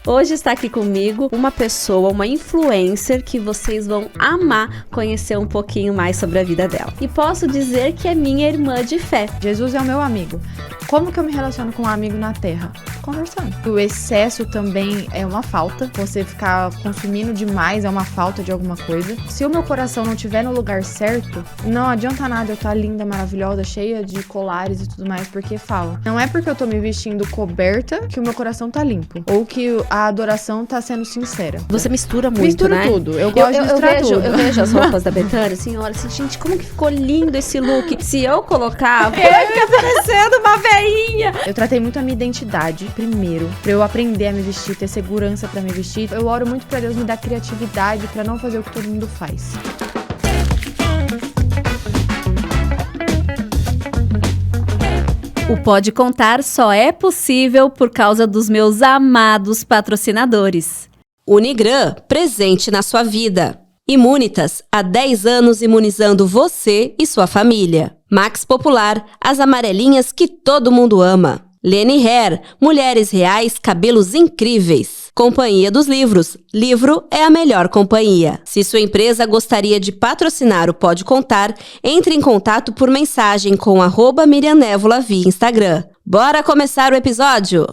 Hoje está aqui comigo uma pessoa, uma influencer que vocês vão amar conhecer um pouquinho mais sobre a vida dela. E posso dizer que é minha irmã de fé. Jesus é o meu amigo. Como que eu me relaciono com um amigo na Terra? Conversando. O excesso também é uma falta. Você ficar consumindo demais é uma falta de alguma coisa. Se o meu coração não estiver no lugar certo, não adianta nada eu estar linda, maravilhosa, cheia de colares e tudo mais, porque falam. Não é porque eu tô me vestindo coberta que o meu coração tá limpo. Ou que a adoração tá sendo sincera. Você mistura muito, Misturo né? tudo. Eu gosto de misturar tudo. Eu vejo as roupas da Bethânia, assim, olha assim, gente, como que ficou lindo esse look. Se eu colocar, vai ficar parecendo uma veinha. Eu tratei muito a minha identidade primeiro, pra eu aprender a me vestir, ter segurança pra me vestir. Eu oro muito pra Deus me dar criatividade pra não fazer o que todo mundo faz. O Pode Contar só é possível por causa dos meus amados patrocinadores. Unigran, presente na sua vida. Imunitas, há 10 anos imunizando você e sua família. Max Popular, as amarelinhas que todo mundo ama. Lene Hair, mulheres reais, cabelos incríveis. Companhia dos Livros, livro é a melhor companhia. Se sua empresa gostaria de patrocinar o Pode Contar, entre em contato por mensagem com @MiriamNévola via Instagram. Bora começar o episódio?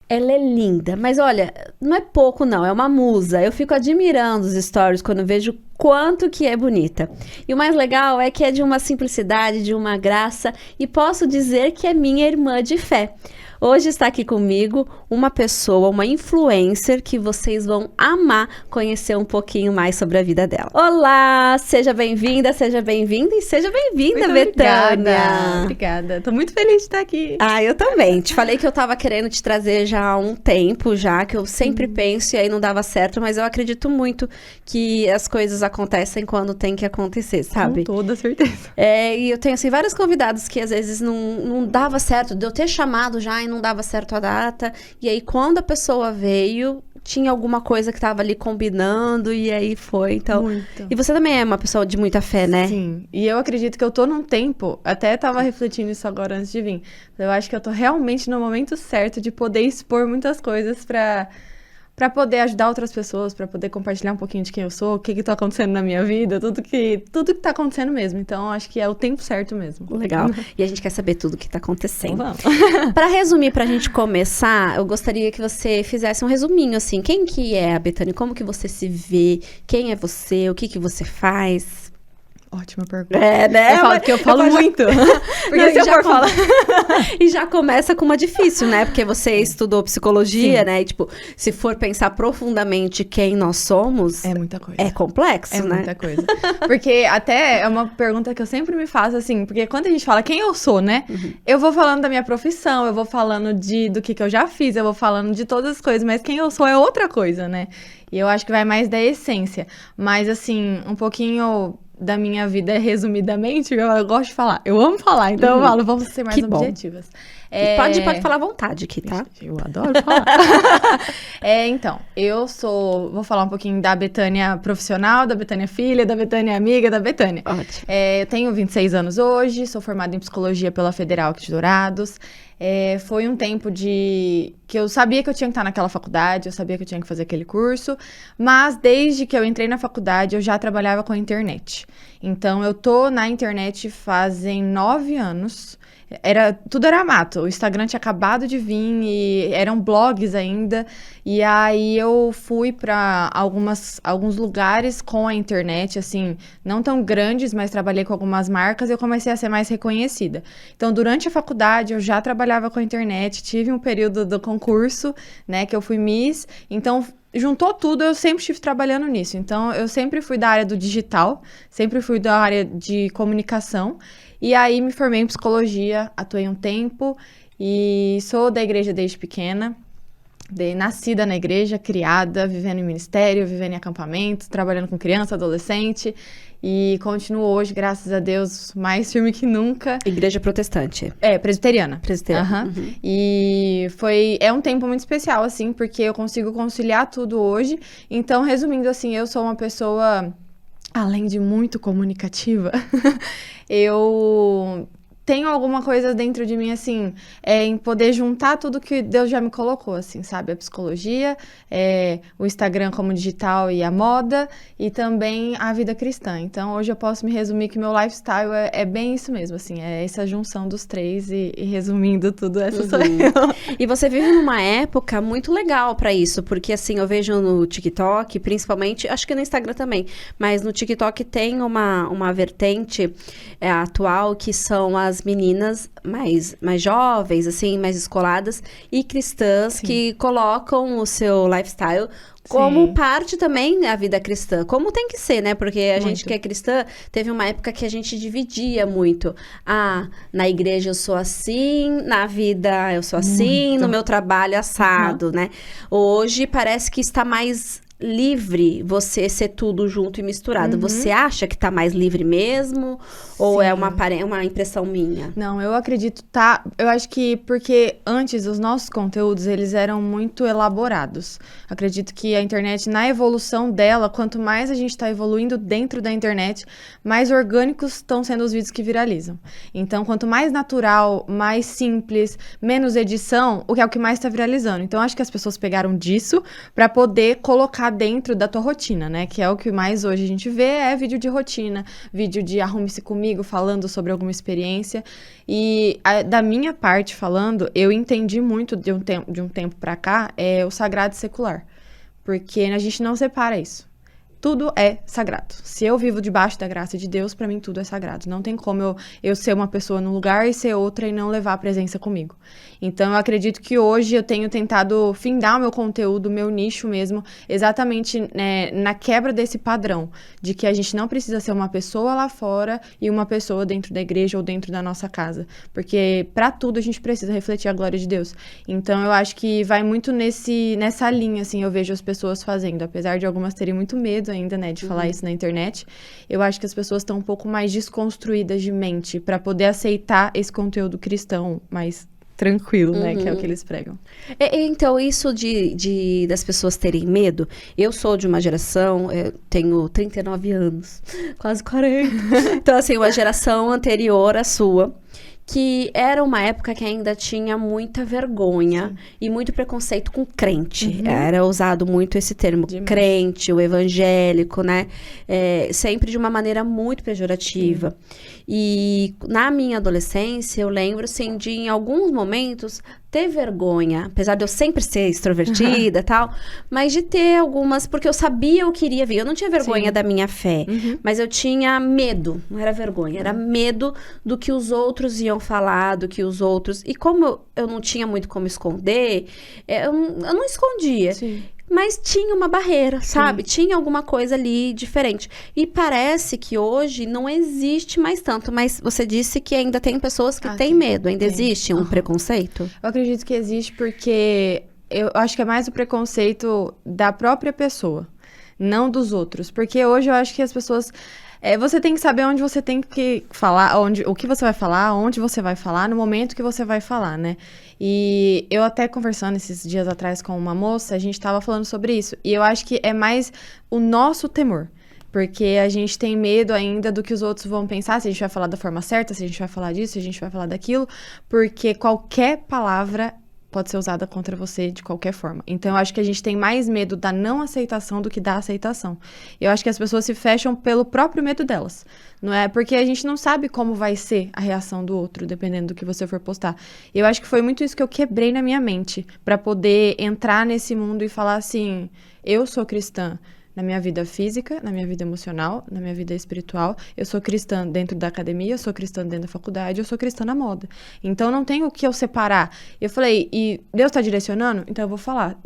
Ela é linda, mas olha, não é pouco não, é uma musa. Eu fico admirando os stories quando vejo quanto que é bonita. E o mais legal é que é de uma simplicidade, de uma graça, e posso dizer que é minha irmã de fé. Hoje está aqui comigo uma pessoa, uma influencer que vocês vão amar conhecer um pouquinho mais sobre a vida dela. Olá, seja bem-vinda e seja bem-vinda, Bethânia. Obrigada. Tô muito feliz de estar aqui. Ah, eu também. Te falei que eu tava querendo te trazer já há um tempo já, que eu sempre penso e aí não dava certo, mas eu acredito muito que as coisas acontecem quando tem que acontecer, sabe? Com toda certeza. E eu tenho, assim, vários convidados que às vezes não dava certo, de eu ter chamado já e não dava certo a data, e aí quando a pessoa veio, tinha alguma coisa que tava ali combinando, e aí foi, então... Muito. E você também é uma pessoa de muita fé, né? Sim, e eu acredito que eu tô num tempo, até tava refletindo isso agora antes de vir, eu acho que eu tô realmente no momento certo de poder expor muitas coisas pra poder ajudar outras pessoas, pra poder compartilhar um pouquinho de quem eu sou, o que tá acontecendo na minha vida, tudo que tá acontecendo mesmo. Então, acho que é o tempo certo mesmo. Legal. E a gente quer saber tudo o que tá acontecendo. Então, vamos. Pra resumir, pra gente começar, eu gostaria que você fizesse um resuminho, assim. Quem que é a Bethânia? Como que você se vê? Quem é você? O que que você faz? Ótima pergunta. É, né? Eu falo que eu falo muito. Porque Não, se eu for falar... E já começa com uma difícil, né? Porque você estudou psicologia, né? E, tipo, se for pensar profundamente quem nós somos... É muita coisa. É complexo, né? É muita coisa. Porque até é uma pergunta que eu sempre me faço, assim, porque quando a gente fala quem eu sou, né? Eu vou falando da minha profissão, eu vou falando do que eu já fiz, eu vou falando de todas as coisas, mas quem eu sou é outra coisa, né? E eu acho que vai mais da essência. Mas, assim, um pouquinho... da minha vida, resumidamente, eu gosto de falar. Eu amo falar, então eu falo, vamos ser mais objetivas. Pode falar à vontade aqui, tá? Eu adoro falar. Então, vou falar um pouquinho da Bethânia profissional, da Bethânia filha, da Bethânia amiga, da Bethânia. Ótimo. Eu tenho 26 anos hoje, sou formada em psicologia pela Federal aqui de Dourados. Foi um tempo que eu sabia que eu tinha que estar naquela faculdade, eu sabia que eu tinha que fazer aquele curso, mas desde que eu entrei na faculdade, eu já trabalhava com a internet. Então, eu tô na internet fazem 9 anos. Tudo era mato, o Instagram tinha acabado de vir e eram blogs ainda, e aí eu fui para alguns lugares com a internet, assim, não tão grandes, mas trabalhei com algumas marcas e eu comecei a ser mais reconhecida. Então, durante a faculdade, eu já trabalhava com a internet, tive um período do concurso, né, que eu fui Miss, então... juntou tudo, eu sempre estive trabalhando nisso. Então, eu sempre fui da área do digital, sempre fui da área de comunicação. E aí, me formei em psicologia, atuei um tempo e sou da igreja desde pequena. Nascida na igreja, criada, vivendo em ministério, vivendo em acampamento, trabalhando com criança, adolescente. E continuo hoje, graças a Deus, mais firme que nunca. Igreja protestante. Presbiteriana. Presbiteriana. Uhum. E é um tempo muito especial, assim, porque eu consigo conciliar tudo hoje. Então, resumindo, assim, eu sou uma pessoa, além de muito comunicativa, eu tenho alguma coisa dentro de mim, assim, em poder juntar tudo que Deus já me colocou, assim, sabe? A psicologia, o Instagram como digital e a moda, e também a vida cristã. Então, hoje eu posso me resumir que meu lifestyle é bem isso mesmo, assim, é essa junção dos três e resumindo tudo, essa sou eu. E você vive numa época muito legal pra isso, porque assim, eu vejo no TikTok, principalmente, acho que no Instagram também, mas no TikTok tem uma vertente atual que são as meninas mais jovens, assim, mais descoladas e cristãs que colocam o seu lifestyle como parte também da vida cristã, como tem que ser, né? Porque a gente que é cristã, teve uma época que a gente dividia muito. Na igreja eu sou assim, na vida eu sou assim, no meu trabalho assado, né? Hoje parece que está mais livre você ser tudo junto e misturado. Você acha que tá mais livre mesmo? Ou é uma impressão minha? Não, eu acredito, eu acho que porque antes os nossos conteúdos, eles eram muito elaborados. Acredito que a internet, na evolução dela, quanto mais a gente tá evoluindo dentro da internet, mais orgânicos estão sendo os vídeos que viralizam. Então, quanto mais natural, mais simples, menos edição, o que mais tá viralizando. Então, acho que as pessoas pegaram disso pra poder colocar dentro da tua rotina, né? Que é o que mais hoje a gente vê, vídeo de rotina, vídeo de arrume-se comigo, falando sobre alguma experiência. E da minha parte falando, eu entendi muito de um tempo pra cá, o sagrado e secular. Porque a gente não separa isso. Tudo é sagrado. Se eu vivo debaixo da graça de Deus, pra mim tudo é sagrado. Não tem como eu ser uma pessoa num lugar e ser outra e não levar a presença comigo. Então, eu acredito que hoje eu tenho tentado findar o meu conteúdo, o meu nicho mesmo, exatamente na quebra desse padrão, de que a gente não precisa ser uma pessoa lá fora e uma pessoa dentro da igreja ou dentro da nossa casa. Porque pra tudo a gente precisa refletir a glória de Deus. Então, eu acho que vai muito nessa linha, assim, eu vejo as pessoas fazendo. Apesar de algumas terem muito medo ainda, né, de falar isso na internet, eu acho que as pessoas estão um pouco mais desconstruídas de mente pra poder aceitar esse conteúdo cristão mais tranquilo, né, que é o que eles pregam. Então, isso das pessoas terem medo, eu sou de uma geração, tenho 39 anos, quase 40, então assim, uma geração anterior à sua, que era uma época que ainda tinha muita vergonha e muito preconceito com crente. Era usado muito esse termo, crente, o evangélico, né? Sempre de uma maneira muito pejorativa. E na minha adolescência, eu lembro, assim, de em alguns momentos ter vergonha, apesar de eu sempre ser extrovertida e tal, mas de ter algumas, porque eu sabia eu queria vir. Eu não tinha vergonha da minha fé, mas eu tinha medo, não era vergonha, era medo do que os outros iam falar, do que os outros... E como eu não tinha muito como esconder, eu não escondia. Sim. Mas tinha uma barreira, sabe? Tinha alguma coisa ali diferente. E parece que hoje não existe mais tanto. Mas você disse que ainda tem pessoas que têm medo. Ainda existe um preconceito? Eu acredito que existe porque eu acho que é mais o preconceito da própria pessoa, não dos outros. Porque hoje eu acho que as pessoas... você tem que saber onde você tem que falar, o que você vai falar, onde você vai falar, no momento que você vai falar, né? E eu até conversando esses dias atrás com uma moça, a gente tava falando sobre isso. E eu acho que é mais o nosso temor. Porque a gente tem medo ainda do que os outros vão pensar, se a gente vai falar da forma certa, se a gente vai falar disso, se a gente vai falar daquilo. Porque qualquer palavra pode ser usada contra você de qualquer forma. Então, eu acho que a gente tem mais medo da não aceitação do que da aceitação. Eu acho que as pessoas se fecham pelo próprio medo delas. Não é? Porque a gente não sabe como vai ser a reação do outro, dependendo do que você for postar. Eu acho que foi muito isso que eu quebrei na minha mente, pra poder entrar nesse mundo e falar assim, eu sou cristã. Na minha vida física, na minha vida emocional, na minha vida espiritual. Eu sou cristã dentro da academia, eu sou cristã dentro da faculdade, eu sou cristã na moda. Então, não tem o que eu separar. Eu falei, e Deus tá direcionando? Então, eu vou falar.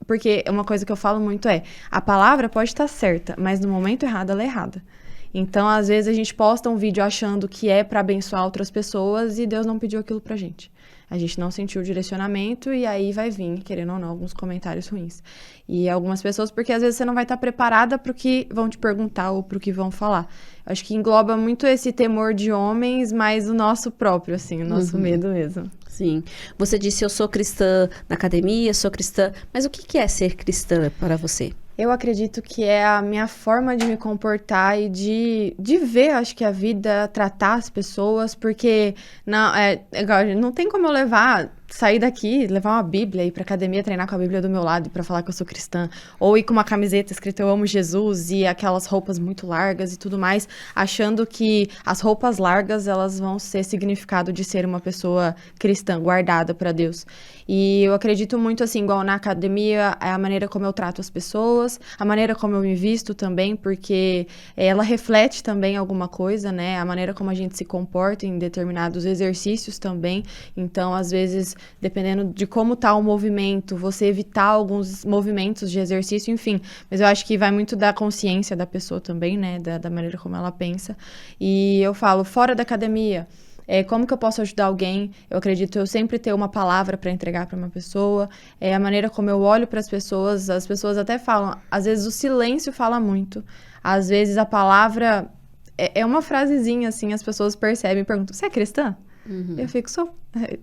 Porque uma coisa que eu falo muito a palavra pode estar certa, mas no momento errado, ela é errada. Então, às vezes, a gente posta um vídeo achando que é pra abençoar outras pessoas e Deus não pediu aquilo pra gente. A gente não sentiu o direcionamento e aí vai vir, querendo ou não, alguns comentários ruins. E algumas pessoas, porque às vezes você não vai estar preparada para o que vão te perguntar ou para o que vão falar. Acho que engloba muito esse temor de homens, mas o nosso próprio, assim, o nosso medo mesmo. Sim. Você disse, eu sou cristã na academia, sou cristã. Mas o que é ser cristã para você? Eu acredito que é a minha forma de me comportar e de ver, acho que a vida, tratar as pessoas, porque não tem como eu sair daqui, levar uma Bíblia, ir pra academia, treinar com a Bíblia do meu lado pra falar que eu sou cristã, ou ir com uma camiseta escrita eu amo Jesus e aquelas roupas muito largas e tudo mais, achando que as roupas largas, elas vão ser significado de ser uma pessoa cristã, guardada pra Deus. E eu acredito muito, assim, igual na academia, é a maneira como eu trato as pessoas, a maneira como eu me visto também, porque ela reflete também alguma coisa, né? A maneira como a gente se comporta em determinados exercícios também. Então, às vezes, dependendo de como tá o movimento, você evitar alguns movimentos de exercício, enfim. Mas eu acho que vai muito da consciência da pessoa também, né? Da maneira como ela pensa. E eu falo, fora da academia, como que eu posso ajudar alguém? Eu acredito eu sempre ter uma palavra para entregar para uma pessoa. A maneira como eu olho para as pessoas até falam, às vezes o silêncio fala muito. Às vezes a palavra é uma frasezinha, assim, as pessoas percebem e perguntam, você é cristã? Uhum. Eu fico, sou.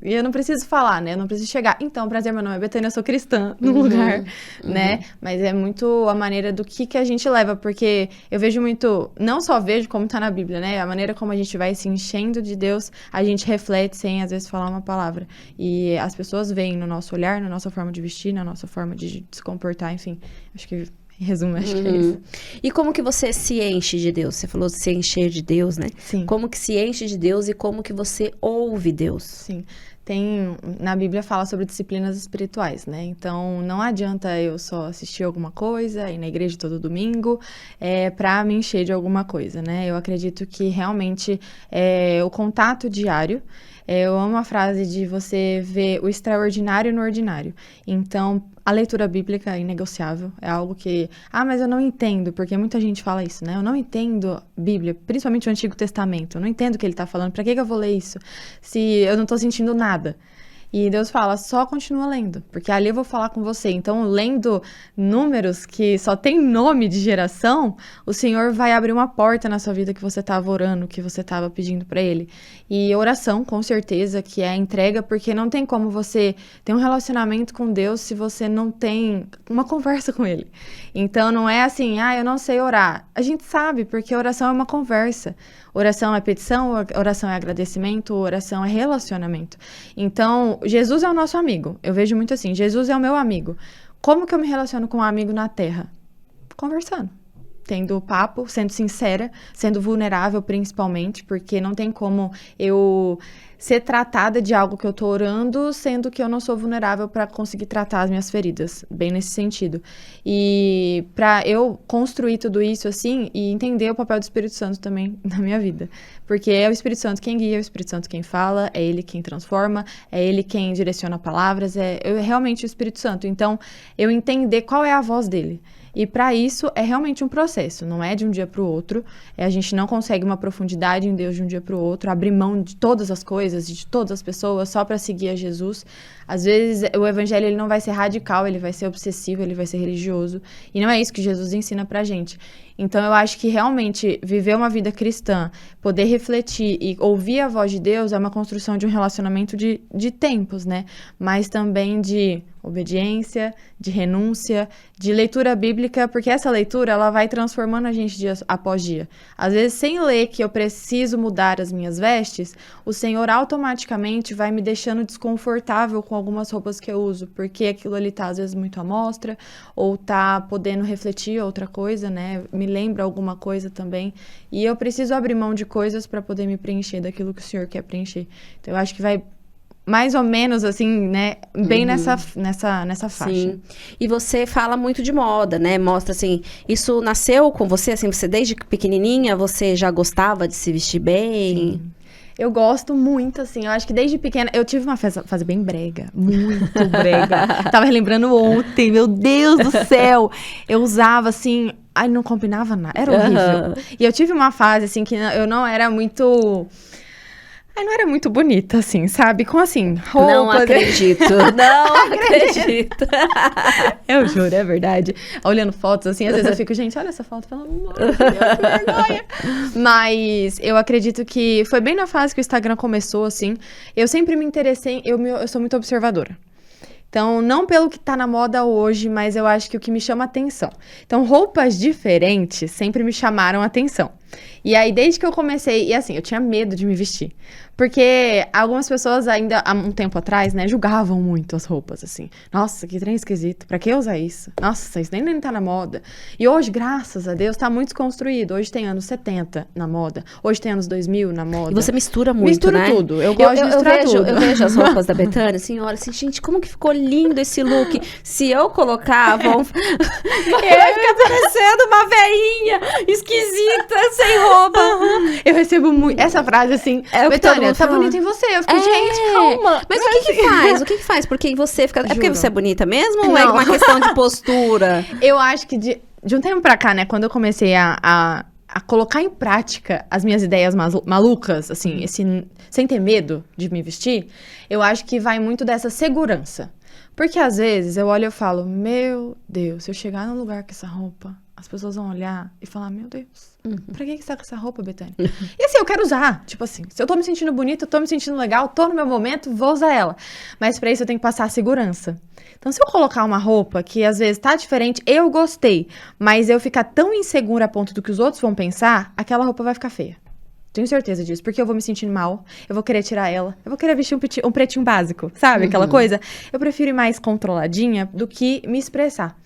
E eu não preciso falar, né? Eu não preciso chegar. Então, prazer, meu nome é Betânia, eu sou cristã no lugar, né? Mas é muito a maneira do que a gente leva, porque eu vejo muito, não só vejo como tá na Bíblia, né? A maneira como a gente vai se enchendo de Deus, a gente reflete sem, às vezes, falar uma palavra. E as pessoas veem no nosso olhar, na nossa forma de vestir, na nossa forma de se comportar, enfim. Acho que... Em resumo, acho que é isso. E como que você se enche de Deus? Você falou de se encher de Deus, né? Sim. Como que se enche de Deus e como que você ouve Deus? Sim. Na Bíblia fala sobre disciplinas espirituais, né? Então, não adianta eu só assistir alguma coisa, ir na igreja todo domingo, pra me encher de alguma coisa, né? Eu acredito que realmente o contato diário. Eu amo a frase de você ver o extraordinário no ordinário. Então, a leitura bíblica é inegociável. É algo que... mas eu não entendo, porque muita gente fala isso, né? Eu não entendo Bíblia, principalmente o Antigo Testamento. Eu não entendo o que ele tá falando. Pra que eu vou ler isso se eu não tô sentindo nada? E Deus fala, só continua lendo, porque ali eu vou falar com você. Então, lendo números que só tem nome de geração, o Senhor vai abrir uma porta na sua vida que você estava orando, que você estava pedindo para Ele. E oração, com certeza, que é a entrega, porque não tem como você ter um relacionamento com Deus se você não tem uma conversa com Ele. Então, não é assim, eu não sei orar. A gente sabe, porque oração é uma conversa. Oração é petição, oração é agradecimento, oração é relacionamento. Então, Jesus é o nosso amigo. Eu vejo muito assim, Jesus é o meu amigo. Como que eu me relaciono com um amigo na terra? Conversando. Tendo papo, sendo sincera, sendo vulnerável principalmente, porque não tem como eu ser tratada de algo que eu tô orando, sendo que eu não sou vulnerável para conseguir tratar as minhas feridas, bem nesse sentido. E para eu construir tudo isso assim e entender o papel do Espírito Santo também na minha vida, porque é o Espírito Santo quem guia, é o Espírito Santo quem fala, é ele quem transforma, é ele quem direciona palavras, é realmente o Espírito Santo. Então, eu entender qual é a voz dele. E para isso é realmente um processo, não é de um dia para o outro. A gente não consegue uma profundidade em Deus de um dia para o outro, abrir mão de todas as coisas e de todas as pessoas só para seguir a Jesus. Às vezes o evangelho ele não vai ser radical, ele vai ser obsessivo, ele vai ser religioso. E não é isso que Jesus ensina pra gente. Então eu acho que realmente viver uma vida cristã, poder refletir e ouvir a voz de Deus é uma construção de um relacionamento de tempos, né? Mas também de obediência, de renúncia, de leitura bíblica, porque essa leitura ela vai transformando a gente dia após dia. Às vezes, sem ler que eu preciso mudar as minhas vestes, o Senhor automaticamente vai me deixando desconfortável com algumas roupas que eu uso, porque aquilo ali tá às vezes muito à mostra, ou tá podendo refletir outra coisa, né? Me lembra alguma coisa também, e eu preciso abrir mão de coisas para poder me preencher daquilo que o Senhor quer preencher. Então, eu acho que vai mais ou menos, assim, né, bem nessa faixa. Sim. E você fala muito de moda, né? Mostra, assim, isso nasceu com você, assim, você desde pequenininha, você já gostava de se vestir bem? Sim. Eu gosto muito, assim, eu acho que desde pequena, eu tive uma fase bem brega, muito brega. Tava relembrando ontem, meu Deus do céu, eu usava, assim, não combinava nada, era horrível. E eu tive uma fase, assim, que eu não era muito... não era muito bonita, assim, sabe? Com, assim, roupa... Não acredito, não acredito. Eu juro, é verdade. Olhando fotos, assim, às vezes eu fico, gente, olha essa foto, pelo amor de Deus, que vergonha. Mas eu acredito que foi bem na fase que o Instagram começou, assim. Eu sempre me interessei, eu sou muito observadora. Então, não pelo que tá na moda hoje, mas eu acho que o que me chama atenção. Então, roupas diferentes sempre me chamaram atenção. E aí, desde que eu comecei... E assim, eu tinha medo de me vestir. Porque algumas pessoas ainda, há um tempo atrás, né, julgavam muito as roupas, assim. Nossa, que trem esquisito. Pra que usar isso? Nossa, isso nem tá na moda. E hoje, graças a Deus, tá muito desconstruído. Hoje tem anos 70 na moda. Hoje tem anos 2000 na moda. E você mistura muito, Misturo né? tudo. Eu gosto de misturar tudo. Eu vejo as roupas da Bethânia, assim, olha assim, gente, como que ficou lindo esse look. Se eu colocar, vai ficar parecendo uma veinha esquisita, sem roupa. Eu recebo muito essa frase assim, É o que todo Betânia, mundo tá fala. bonita em você. Eu fico, É. gente, calma. Mas o que faz? O que faz? Porque você fica... É porque Juro. você é bonita mesmo ou é Não. uma questão de postura? Eu acho que de um tempo pra cá, né, quando eu comecei a colocar em prática as minhas ideias malucas, assim, sem ter medo de me vestir, eu acho que vai muito dessa segurança. Porque às vezes eu olho e eu falo, meu Deus, se eu chegar num lugar com essa roupa, as pessoas vão olhar e falar, meu Deus, pra que você tá com essa roupa, Bethânia? E assim, eu quero usar, tipo assim, se eu tô me sentindo bonita, eu tô me sentindo legal, tô no meu momento, vou usar ela. Mas pra isso eu tenho que passar a segurança. Então, se eu colocar uma roupa que às vezes tá diferente, eu gostei, mas eu ficar tão insegura a ponto do que os outros vão pensar, aquela roupa vai ficar feia. Tenho certeza disso, porque eu vou me sentindo mal, eu vou querer tirar ela, eu vou querer vestir um pretinho básico, sabe? Aquela coisa. Eu prefiro ir mais controladinha do que me expressar.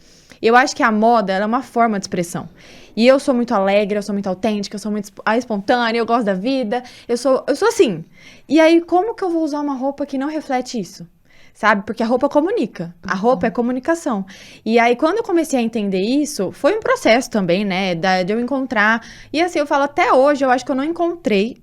Eu acho que a moda, ela é uma forma de expressão. E eu sou muito alegre, eu sou muito autêntica, eu sou muito espontânea, eu gosto da vida, eu sou assim. E aí, como que eu vou usar uma roupa que não reflete isso? Sabe? Porque a roupa comunica. A roupa é comunicação. E aí, quando eu comecei a entender isso, foi um processo também, né? De eu encontrar. E assim, eu falo, até hoje, eu acho que eu não encontrei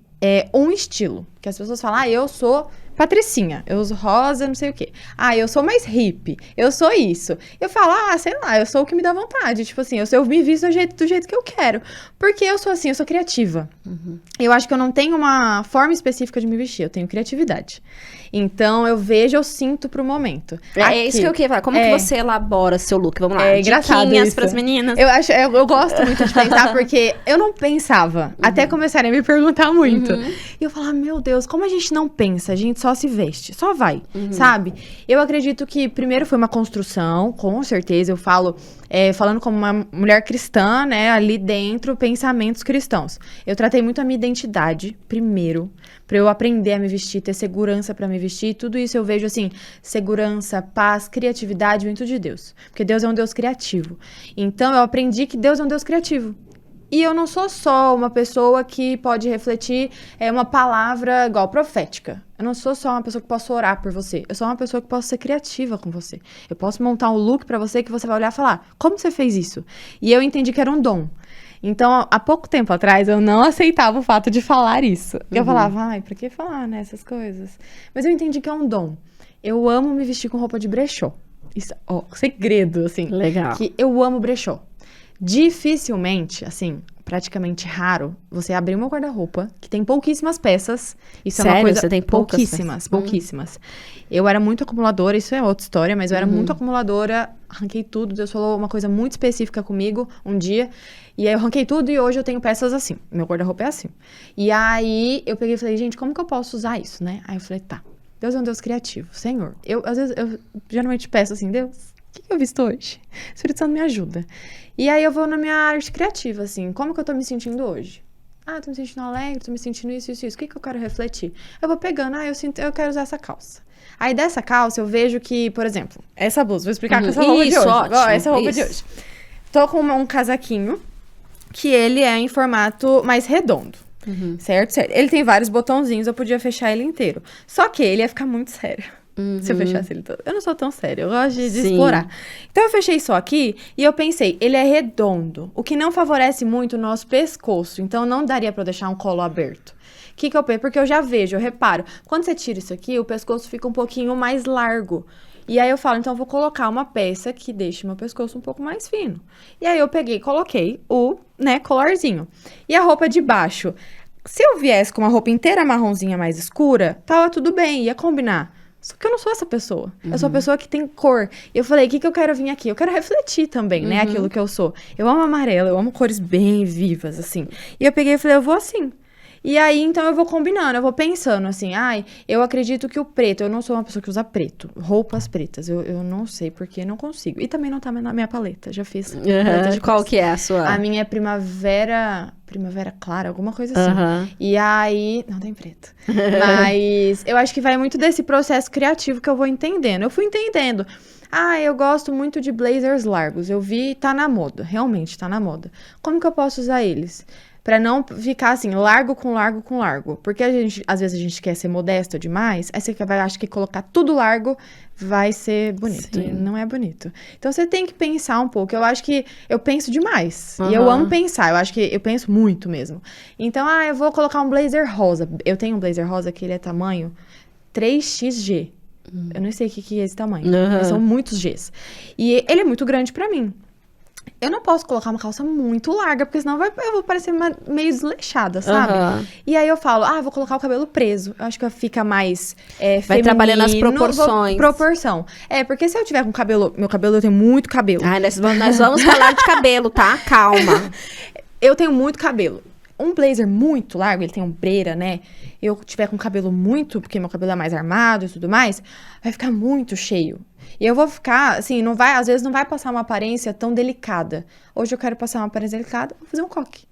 um estilo. Que as pessoas falam, eu sou patricinha, eu uso rosa, não sei o quê. Eu sou mais hippie, eu sou isso. Eu falo, sei lá, eu sou o que me dá vontade. Tipo assim, eu me visto do jeito que eu quero. Porque eu sou assim, eu sou criativa. Eu acho que eu não tenho uma forma específica de me vestir, eu tenho criatividade. Então, eu vejo, eu sinto pro momento. É isso que eu queria falar. Como que você elabora seu look? Vamos lá. É engraçado Diquinhas isso. pras meninas. Eu gosto muito de pensar, porque eu não pensava, até começarem a me perguntar muito. E eu falava, meu Deus, como a gente não pensa? A gente só se veste, só vai, sabe? Eu acredito que primeiro foi uma construção, com certeza, eu falo, falando como uma mulher cristã, né, ali dentro, pensamentos cristãos. Eu tratei muito a minha identidade, primeiro, pra eu aprender a me vestir, ter segurança pra me vestir, tudo isso eu vejo assim, segurança, paz, criatividade, vem tudo de Deus. Porque Deus é um Deus criativo. Então, eu aprendi que Deus é um Deus criativo. E eu não sou só uma pessoa que pode refletir uma palavra igual profética. Eu não sou só uma pessoa que posso orar por você. Eu sou uma pessoa que posso ser criativa com você. Eu posso montar um look pra você que você vai olhar e falar, como você fez isso? E eu entendi que era um dom. Então, há pouco tempo atrás, eu não aceitava o fato de falar isso. Eu falava, pra que falar, né, essas coisas? Mas eu entendi que é um dom. Eu amo me vestir com roupa de brechó. Isso, segredo, assim. Legal. Que eu amo brechó. Dificilmente, assim, praticamente raro, você abrir uma guarda-roupa que tem pouquíssimas peças. Isso Sério? é uma coisa... Você tem poucas pouquíssimas. Eu era muito acumuladora, isso é outra história, mas eu era muito acumuladora, arranquei tudo. Deus falou uma coisa muito específica comigo um dia, e aí eu arranquei tudo e hoje eu tenho peças assim. Meu guarda-roupa é assim. E aí eu peguei e falei, gente, como que eu posso usar isso, né? Aí eu falei, tá, Deus é um Deus criativo, Senhor. Às vezes, eu geralmente peço assim, Deus, o que eu visto hoje? O Espírito Santo me ajuda. E aí eu vou na minha arte criativa, assim, como que eu tô me sentindo hoje? Tô me sentindo alegre, tô me sentindo isso. O que eu quero refletir? Eu vou pegando, eu quero usar essa calça. Aí dessa calça eu vejo que, por exemplo, essa blusa, vou explicar com essa roupa de hoje. Ótimo, Essa roupa de hoje. Tô com um casaquinho, que ele é em formato mais redondo. Certo? Ele tem vários botãozinhos, eu podia fechar ele inteiro. Só que ele ia ficar muito sério. Se eu fechasse ele todo. Eu não sou tão séria, eu gosto de explorar. Então eu fechei só aqui e eu pensei, ele é redondo, o que não favorece muito o nosso pescoço, então não daria pra eu deixar um colo aberto. O que eu penso? Porque eu já vejo, eu reparo, quando você tira isso aqui, o pescoço fica um pouquinho mais largo. E aí eu falo, então eu vou colocar uma peça que deixe meu pescoço um pouco mais fino. E aí eu peguei e coloquei o, colarzinho. E a roupa de baixo, se eu viesse com uma roupa inteira marronzinha mais escura, tava tudo bem, ia combinar. Só que eu não sou essa pessoa. Eu sou a pessoa que tem cor. E eu falei, o que eu quero vir aqui? Eu quero refletir também, né? Aquilo que eu sou. Eu amo amarelo, eu amo cores bem vivas, assim. E eu peguei e falei, eu vou assim. E aí, então, eu vou combinando, eu vou pensando assim, eu acredito que o preto, eu não sou uma pessoa que usa preto, roupas pretas, eu não sei porque não consigo. E também não tá na minha paleta, já fiz paleta de Qual cores. que é a sua? A minha é primavera clara, alguma coisa assim. E aí, não tem preto. Mas eu acho que vai muito desse processo criativo que eu vou entendendo. Eu fui entendendo. Eu gosto muito de blazers largos, eu vi, tá na moda, realmente tá na moda. Como que eu posso usar eles? Pra não ficar assim, largo com largo com largo. Porque às vezes a gente quer ser modesta demais, aí você acha que colocar tudo largo vai ser bonito. Sim. E não é bonito. Então você tem que pensar um pouco. Eu acho que eu penso demais. E eu amo pensar. Eu acho que eu penso muito mesmo. Então, eu vou colocar um blazer rosa. Eu tenho um blazer rosa que ele é tamanho 3XG. Eu não sei o que é esse tamanho. Mas são muitos Gs. E ele é muito grande pra mim. Eu não posso colocar uma calça muito larga, porque senão eu vou parecer meio desleixada, sabe? E aí eu falo, vou colocar o cabelo preso. Eu acho que fica mais Vai feminino. trabalhando as proporções. Proporção. Porque se eu tiver com cabelo... Meu cabelo, eu tenho muito cabelo. Nós vamos falar de cabelo, tá? Calma. Eu tenho muito cabelo. Um blazer muito largo, ele tem ombreira, né? Eu tiver com cabelo muito, porque meu cabelo é mais armado e tudo mais, vai ficar muito cheio. E eu vou ficar, assim, às vezes não vai passar uma aparência tão delicada. Hoje eu quero passar uma aparência delicada, vou fazer um coque.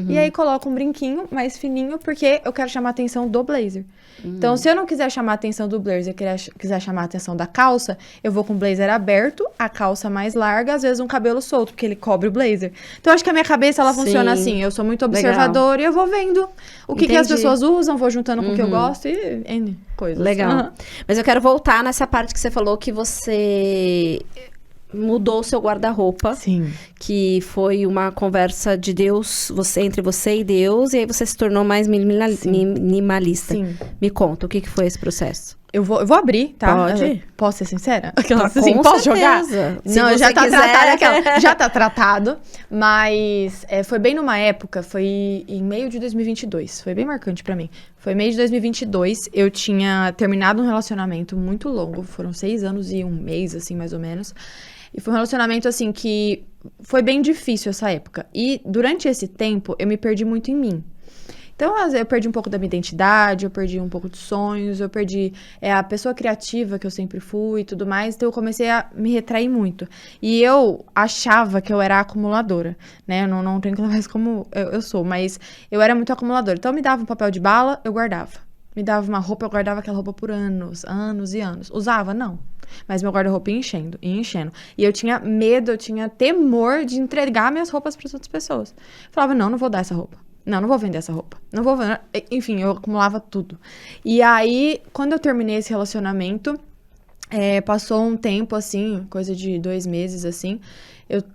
E aí coloco um brinquinho mais fininho, porque eu quero chamar a atenção do blazer. Então, se eu não quiser chamar a atenção do blazer, quiser chamar a atenção da calça, eu vou com o blazer aberto, a calça mais larga, às vezes um cabelo solto, porque ele cobre o blazer. Então, eu acho que a minha cabeça, ela funciona assim. Eu sou muito observadora e eu vou vendo o que as pessoas usam, vou juntando com o que eu gosto e N coisas. Legal. Mas eu quero voltar nessa parte que você falou que você mudou o seu guarda-roupa. Sim. Que foi uma conversa de Deus, entre você e Deus, e aí você se tornou mais minimalista. Sim. Me conta, o que foi esse processo? Eu vou abrir, tá? Pode? Posso ser sincera? Com posso certeza. jogar? Não, já tá quiser. tratado já tá tratado, mas foi bem numa época, foi em meio de 2022, foi bem marcante pra mim. Foi meio de 2022, eu tinha terminado um relacionamento muito longo, foram 6 anos e 1 mês, assim, mais ou menos. E foi um relacionamento, assim, que foi bem difícil essa época. E durante esse tempo, eu me perdi muito em mim. Então, eu perdi um pouco da minha identidade, eu perdi um pouco de sonhos, eu perdi a pessoa criativa que eu sempre fui e tudo mais. Então, eu comecei a me retrair muito. E eu achava que eu era acumuladora, né? Eu não tenho que levar isso como eu sou, mas eu era muito acumuladora. Então, me dava um papel de bala, eu guardava. Me dava uma roupa, eu guardava aquela roupa por anos e anos. Usava? Não. Mas meu guarda-roupa ia enchendo, ia enchendo. E eu tinha medo, eu tinha temor de entregar minhas roupas para as outras pessoas. Eu falava, não vou dar essa roupa. Não vou vender essa roupa. Não vou vender. Enfim, eu acumulava tudo. E aí, quando eu terminei esse relacionamento, passou um tempo, assim, coisa de 2 meses, assim,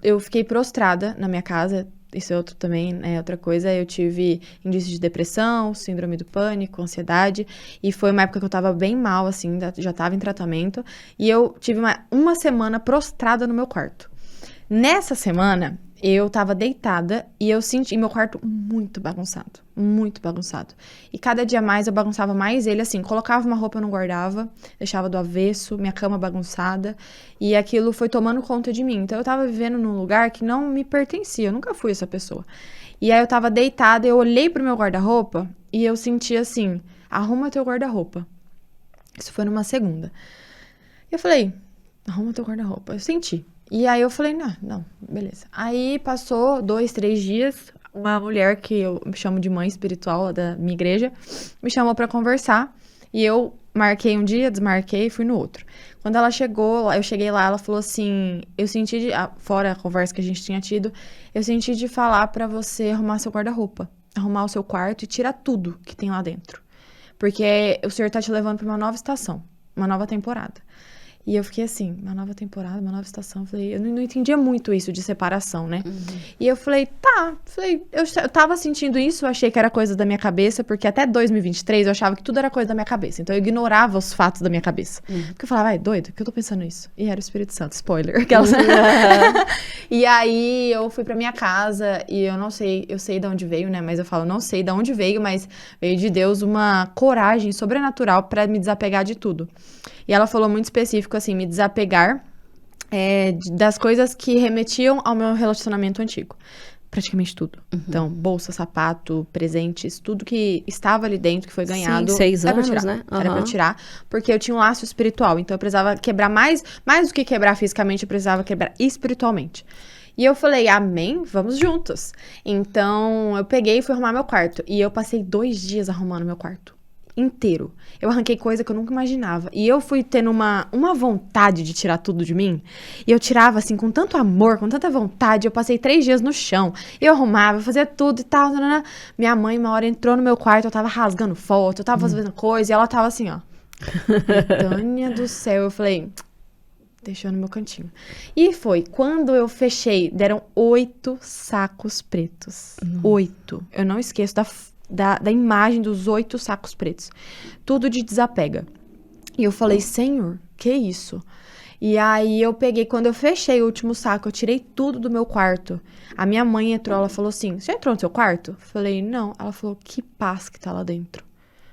eu fiquei prostrada na minha casa. Isso é outro também, né? Outra coisa, eu tive indício de depressão, síndrome do pânico, ansiedade. E foi uma época que eu tava bem mal, assim, já tava em tratamento. E eu tive uma semana prostrada no meu quarto. Nessa semana, eu tava deitada e eu senti meu quarto muito bagunçado. Muito bagunçado. E cada dia mais eu bagunçava mais ele, assim, colocava uma roupa, eu não guardava, deixava do avesso, minha cama bagunçada, e aquilo foi tomando conta de mim. Então eu tava vivendo num lugar que não me pertencia, eu nunca fui essa pessoa. E aí eu tava deitada, eu olhei pro meu guarda-roupa e eu senti assim, arruma teu guarda-roupa. Isso foi numa segunda. Eu falei, arruma teu guarda-roupa. Eu senti. E aí eu falei, não, beleza. Aí passou 2, 3 dias, uma mulher que eu chamo de mãe espiritual da minha igreja, me chamou pra conversar. E eu marquei um dia, desmarquei e fui no outro. Quando ela chegou, eu cheguei lá, ela falou assim, eu senti, fora a conversa que a gente tinha tido, eu senti de falar pra você arrumar seu guarda-roupa, arrumar o seu quarto e tirar tudo que tem lá dentro. Porque o Senhor tá te levando pra uma nova estação, uma nova temporada. E eu fiquei assim, uma nova temporada, uma nova estação. Eu não entendia muito isso de separação, né? E eu falei, eu tava sentindo isso, eu achei que era coisa da minha cabeça, porque até 2023 eu achava que tudo era coisa da minha cabeça. Então eu ignorava os fatos da minha cabeça. Porque eu falava, doido, que eu tô pensando isso? E era o Espírito Santo, spoiler. E aí eu fui pra minha casa e eu não sei, eu sei de onde veio, né? Mas eu falo, não sei de onde veio, mas veio de Deus uma coragem sobrenatural pra me desapegar de tudo. E ela falou muito específico, assim, me desapegar das coisas que remetiam ao meu relacionamento antigo. praticamente tudo. Então, bolsa, sapato, presentes, tudo que estava ali dentro, que foi ganhado. Sim, 6 era pra anos, tirar. né? Era pra Aham. tirar, porque eu tinha um laço espiritual. Então, eu precisava quebrar mais do que quebrar fisicamente, eu precisava quebrar espiritualmente. E eu falei, amém, vamos juntos. Então, eu peguei e fui arrumar meu quarto. E eu passei 2 dias arrumando meu quarto inteiro. Eu arranquei coisa que eu nunca imaginava. E eu fui tendo uma vontade de tirar tudo de mim. E eu tirava, assim, com tanto amor, com tanta vontade. Eu passei 3 dias no chão. Eu arrumava, eu fazia tudo e tal. Nanana. Minha mãe, uma hora, entrou no meu quarto. Eu tava rasgando foto, eu tava fazendo coisa. E ela tava assim, ó. Betânia do céu. Eu falei, deixa eu no meu cantinho. E foi. Quando eu fechei, deram 8 sacos pretos. 8. Eu não esqueço da imagem dos 8 sacos pretos. Tudo de desapega. E eu falei, Senhor, que isso? E aí eu peguei, quando eu fechei o último saco, eu tirei tudo do meu quarto. A minha mãe entrou, ela falou assim, você entrou no seu quarto? Eu falei, não. Ela falou, que paz que tá lá dentro. Eu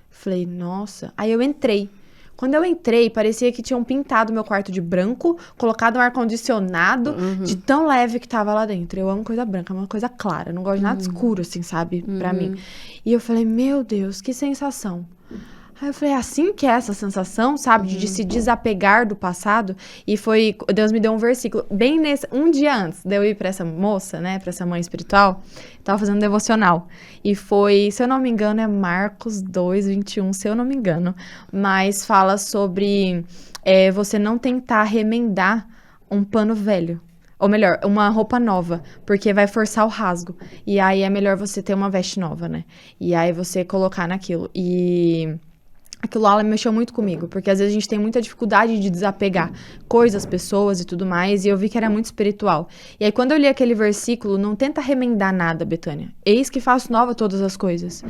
falei, nossa. Aí eu entrei. Quando eu entrei, parecia que tinham pintado meu quarto de branco, colocado um ar-condicionado, de tão leve que tava lá dentro. Eu amo coisa branca, uma coisa clara. Eu não gosto de nada escuro, assim, sabe? Pra mim. E eu falei, meu Deus, que sensação. Aí eu falei, assim que é essa sensação, sabe? De se desapegar do passado. E foi, Deus me deu um versículo, bem nesse, um dia antes de eu ir pra essa moça, né? Pra essa mãe espiritual, eu tava fazendo devocional. E foi, se eu não me engano, é Marcos 2:21, se eu não me engano. Mas fala sobre você não tentar remendar um pano velho. Ou melhor, uma roupa nova, porque vai forçar o rasgo. E aí é melhor você ter uma veste nova, né? E aí você colocar naquilo. E aquilo lá mexeu muito comigo, porque às vezes a gente tem muita dificuldade de desapegar coisas, pessoas e tudo mais, e eu vi que era muito espiritual. E aí quando eu li aquele versículo, não tenta remendar nada, Betânia. Eis que faço nova todas as coisas.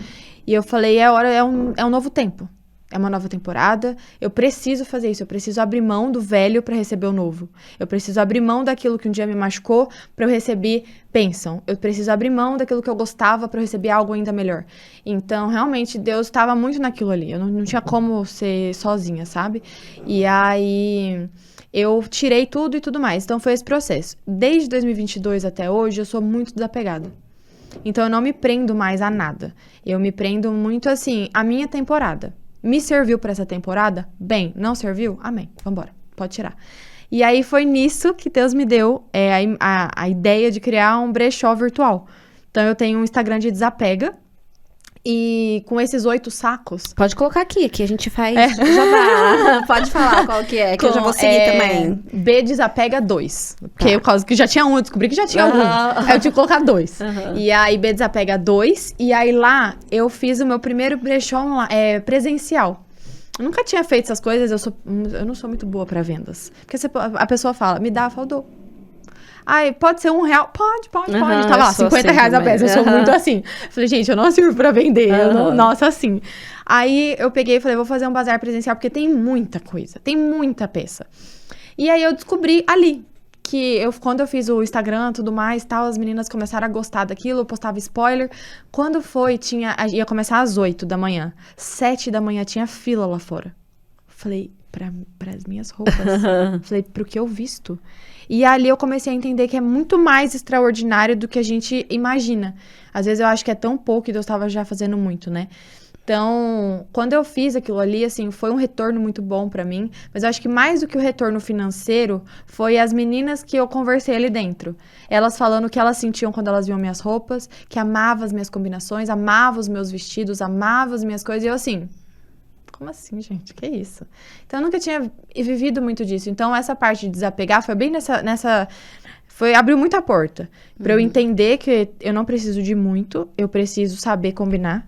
E eu falei, é um novo tempo. É uma nova temporada, eu preciso fazer isso, eu preciso abrir mão do velho para receber o novo. Eu preciso abrir mão daquilo que um dia me machucou para eu receber bênção. Eu preciso abrir mão daquilo que eu gostava para eu receber algo ainda melhor. Então, realmente, Deus estava muito naquilo ali. Eu não tinha como ser sozinha, sabe? E aí eu tirei tudo e tudo mais. Então, foi esse processo. Desde 2022 até hoje, eu sou muito desapegada. Então, eu não me prendo mais a nada. Eu me prendo muito, assim, a minha temporada. Me serviu para essa temporada? Bem. Não serviu? Amém. Vambora. Pode tirar. E aí foi nisso que Deus me deu a ideia de criar um brechó virtual. Então eu tenho um Instagram de desapega. E com esses 8 sacos... Pode colocar aqui, que a gente faz jabá. Pode falar qual que é, que eu já vou seguir também. B desapega 2. Porque por causa que já tinha um, eu descobri que já tinha um. Aí eu tive que colocar 2. E aí B desapega 2. E aí lá eu fiz o meu primeiro brechó presencial. Eu nunca tinha feito essas coisas, eu não sou muito boa pra vendas. Porque a pessoa fala, me dá, eu falo, dou. Ai, pode ser R$1? Pode. Tava lá, R$50 a peça. Eu sou muito assim. Falei, gente, eu não sirvo pra vender. Nossa, assim. Aí eu peguei e falei, vou fazer um bazar presencial, porque tem muita coisa, tem muita peça. E aí eu descobri ali, que quando eu fiz o Instagram e tudo mais, tal, as meninas começaram a gostar daquilo, eu postava spoiler. Quando ia começar às 8 da manhã. 7 da manhã tinha fila lá fora. Falei, para as minhas roupas. Falei, pro que eu visto. E ali eu comecei a entender que é muito mais extraordinário do que a gente imagina. Às vezes eu acho que é tão pouco e Deus estava já fazendo muito, né? Então, quando eu fiz aquilo ali, assim, foi um retorno muito bom pra mim. Mas eu acho que mais do que o retorno financeiro, foi as meninas que eu conversei ali dentro. Elas falando o que elas sentiam quando elas viam minhas roupas, que amavam as minhas combinações, amavam os meus vestidos, amavam as minhas coisas. E eu assim... Como assim, gente? Que isso? Então, eu nunca tinha vivido muito disso. Então, essa parte de desapegar foi bem abriu muita porta. Pra eu entender que eu não preciso de muito, eu preciso saber combinar.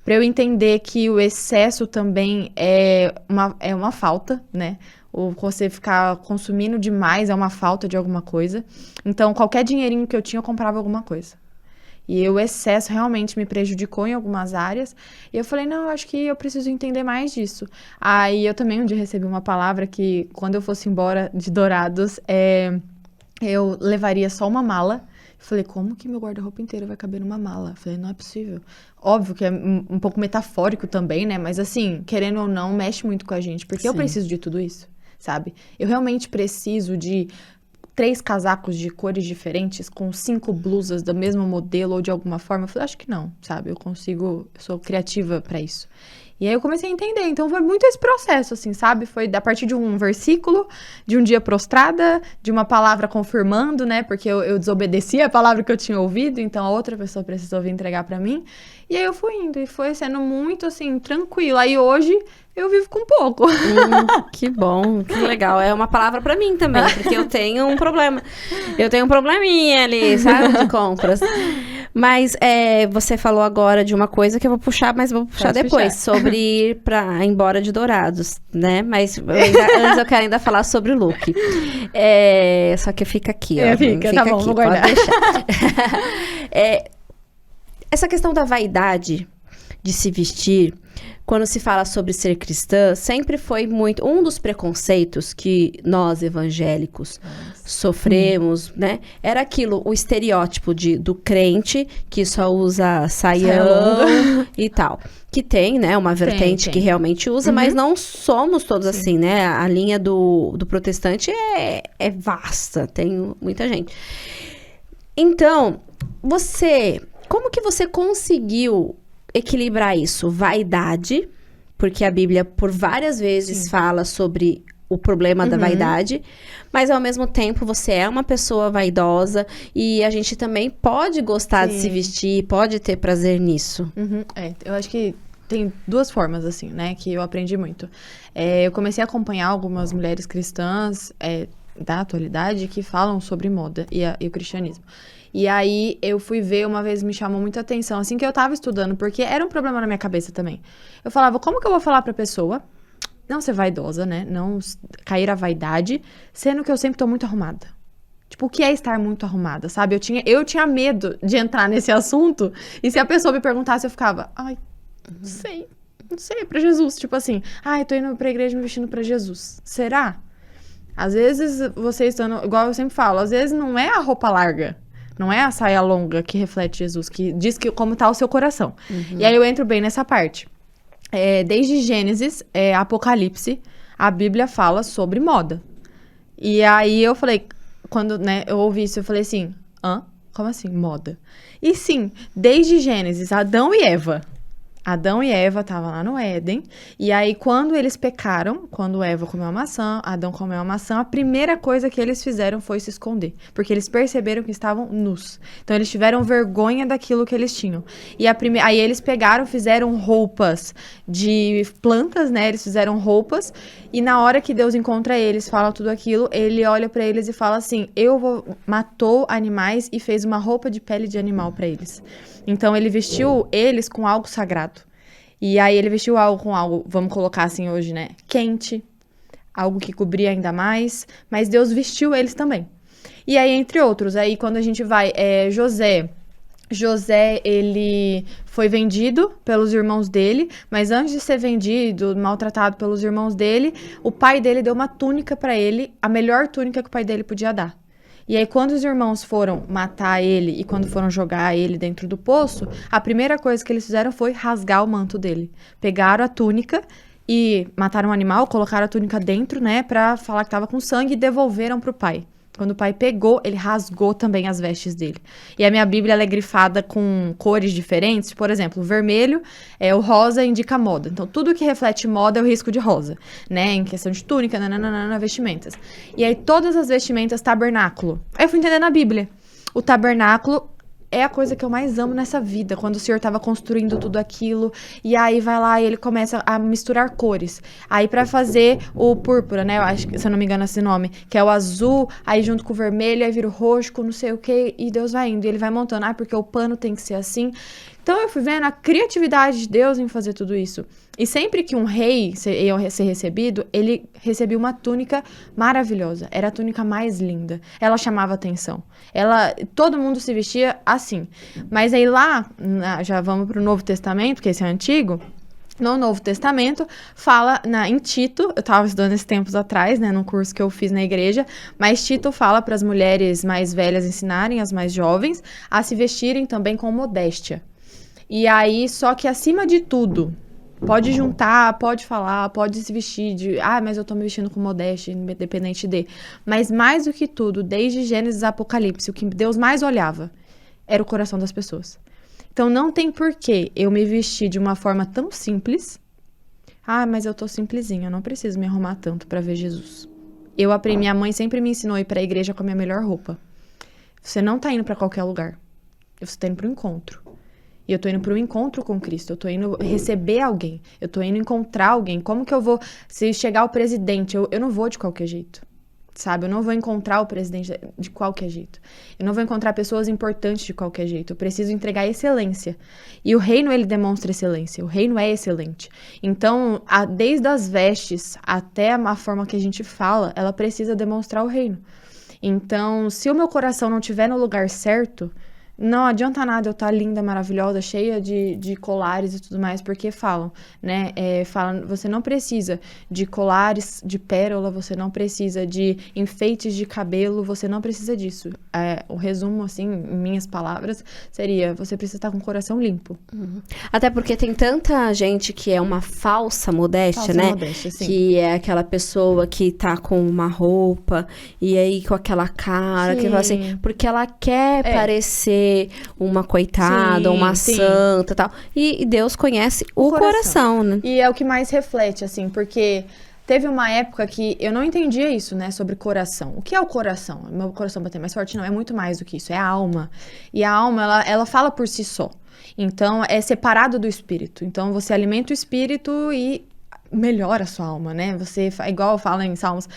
Pra eu entender que o excesso também é uma falta, né? Ou você ficar consumindo demais é uma falta de alguma coisa. Então, qualquer dinheirinho que eu tinha, eu comprava alguma coisa. E o excesso realmente me prejudicou em algumas áreas. E eu falei, não, eu acho que eu preciso entender mais disso. Aí eu também um dia recebi uma palavra que, quando eu fosse embora de Dourados, eu levaria só uma mala. Eu falei, como que meu guarda-roupa inteiro vai caber numa mala? Eu falei, não é possível. Óbvio que é um pouco metafórico também, né? Mas assim, querendo ou não, mexe muito com a gente. Porque eu preciso de tudo isso, sabe? Eu realmente preciso de 3 casacos de cores diferentes com 5 blusas do mesmo modelo ou de alguma forma? Eu falei, acho que não, sabe? Eu sou criativa pra isso. E aí eu comecei a entender, então foi muito esse processo, assim, sabe? Foi a partir de um versículo, de um dia prostrada, de uma palavra confirmando, né? Porque eu desobedeci a palavra que eu tinha ouvido, então a outra pessoa precisou vir entregar pra mim. E aí eu fui indo, e foi sendo muito, assim, tranquilo. Aí hoje eu vivo com pouco. Que bom, que legal. É uma palavra pra mim também, porque eu tenho um problema. Eu tenho um probleminha ali, sabe, de compras. Mas você falou agora de uma coisa que eu vou puxar, mas vou puxar Pode depois, puxar. sobre ir embora de Dourados, né? Mas antes eu quero ainda falar sobre o look. Só que fica aqui, ó. Fica, tá bom, aqui, vou pode guardar. deixar. Essa questão da vaidade de se vestir, quando se fala sobre ser cristã, sempre foi muito... Um dos preconceitos que nós, evangélicos, sofremos, né? Era aquilo, o estereótipo do crente que só usa saião e tal. Que tem, né? Uma vertente tem. que realmente usa, mas não somos todos assim, né? A linha do protestante é vasta, tem muita gente. Então, como que você conseguiu equilibrar isso? Vaidade, porque a Bíblia por várias vezes fala sobre o problema da vaidade, mas ao mesmo tempo você é uma pessoa vaidosa e a gente também pode gostar de se vestir, pode ter prazer nisso. Eu acho que tem 2 formas, assim, né, que eu aprendi muito. Eu comecei a acompanhar algumas mulheres cristãs da atualidade que falam sobre moda e o cristianismo. E aí, eu fui ver, uma vez me chamou muita atenção, assim, que eu tava estudando, porque era um problema na minha cabeça também. Eu falava, como que eu vou falar pra pessoa não ser vaidosa, né? Não cair a vaidade, sendo que eu sempre tô muito arrumada. Tipo, o que é estar muito arrumada, sabe? Eu tinha medo de entrar nesse assunto, e se a pessoa me perguntasse, eu ficava, ai, não sei, é pra Jesus. Tipo assim, eu tô indo pra igreja me vestindo pra Jesus. Será? Às vezes, você estando, igual eu sempre falo, às vezes não é a roupa larga. Não é a saia longa que reflete Jesus, que diz como tá o seu coração. E aí eu entro bem nessa parte. Desde Gênesis, Apocalipse, a Bíblia fala sobre moda. E aí eu falei, quando eu ouvi isso, eu falei assim, como assim, moda? E sim, desde Gênesis, Adão e Eva estavam lá no Éden, e aí quando eles pecaram, quando Eva comeu a maçã, Adão comeu a maçã, a primeira coisa que eles fizeram foi se esconder, porque eles perceberam que estavam nus. Então eles tiveram vergonha daquilo que eles tinham. E aí eles fizeram roupas de plantas, né? Eles fizeram roupas, e na hora que Deus encontra eles, fala tudo aquilo, ele olha pra eles e fala assim, matou animais e fez uma roupa de pele de animal pra eles. Então, ele vestiu eles com algo sagrado. E aí, ele vestiu com algo, vamos colocar assim hoje, né? Quente, algo que cobria ainda mais. Mas Deus vestiu eles também. E aí, entre outros, aí quando a gente vai, José, ele foi vendido pelos irmãos dele, mas antes de ser vendido, maltratado pelos irmãos dele, o pai dele deu uma túnica pra ele, a melhor túnica que o pai dele podia dar. E aí, quando os irmãos foram matar ele e quando foram jogar ele dentro do poço, a primeira coisa que eles fizeram foi rasgar o manto dele. Pegaram a túnica e mataram um animal, colocaram a túnica dentro, né, pra falar que tava com sangue e devolveram pro pai. Quando o pai pegou, ele rasgou também as vestes dele. E a minha Bíblia, ela é grifada com cores diferentes. Por exemplo, o vermelho, o rosa indica moda. Então, tudo que reflete moda é o risco de rosa, né? Em questão de túnica, vestimentas. E aí, todas as vestimentas, tabernáculo. Aí eu fui entender na Bíblia. O tabernáculo é a coisa que eu mais amo nessa vida, quando o Senhor estava construindo tudo aquilo, e aí vai lá e ele começa a misturar cores. Aí pra fazer o púrpura, né, eu acho que, se eu não me engano esse nome, que é o azul, aí junto com o vermelho, aí vira o roxo, com não sei o que, e Deus vai indo, e ele vai montando, porque o pano tem que ser assim. Então eu fui vendo a criatividade de Deus em fazer tudo isso. E sempre que um rei ia ser recebido, ele recebia uma túnica maravilhosa. Era a túnica mais linda. Ela chamava atenção. Todo mundo se vestia assim. Mas aí lá, já vamos para o Novo Testamento, que esse é antigo. No Novo Testamento, fala em Tito, eu estava estudando esses tempos atrás, né, num curso que eu fiz na igreja, mas Tito fala para as mulheres mais velhas ensinarem as mais jovens a se vestirem também com modéstia. E aí, só que acima de tudo, Pode juntar, pode falar, pode se vestir de... mas eu tô me vestindo com modéstia, independente de... Mas mais do que tudo, desde Gênesis a Apocalipse, o que Deus mais olhava era o coração das pessoas. Então, não tem porquê eu me vestir de uma forma tão simples. Mas eu tô simplesinha, eu não preciso me arrumar tanto pra ver Jesus. Minha mãe sempre me ensinou a ir pra igreja com a minha melhor roupa. Você não tá indo pra qualquer lugar. Você tá indo pro encontro. E eu tô indo pro encontro com Cristo. Eu tô indo receber alguém. Eu tô indo encontrar alguém. Como que eu vou... Se chegar o presidente, eu não vou de qualquer jeito. Sabe? Eu não vou encontrar o presidente de qualquer jeito. Eu não vou encontrar pessoas importantes de qualquer jeito. Eu preciso entregar excelência. E o reino, ele demonstra excelência. O reino é excelente. Então, desde as vestes até a forma que a gente fala, ela precisa demonstrar o reino. Então, se o meu coração não estiver no lugar certo, não adianta nada eu estar linda, maravilhosa, cheia de colares e tudo mais, porque falam, né? Falam, você não precisa de colares de pérola, você não precisa de enfeites de cabelo, você não precisa disso. O resumo, assim, em minhas palavras, seria, você precisa estar com o coração limpo. Até porque tem tanta gente que é uma falsa modéstia, né? Modéstia, sim. Que é aquela pessoa que tá com uma roupa e aí com aquela cara, que fala assim, porque ela quer parecer uma coitada, uma santa e tal. E Deus conhece o coração, né? E é o que mais reflete, assim, porque teve uma época que eu não entendia isso, né, sobre coração. O que é o coração? Meu coração bater mais forte? Não, é muito mais do que isso, é a alma. E a alma, ela fala por si só. Então, é separado do espírito. Então, você alimenta o espírito e melhora a sua alma, né? Você, igual fala em Salmos,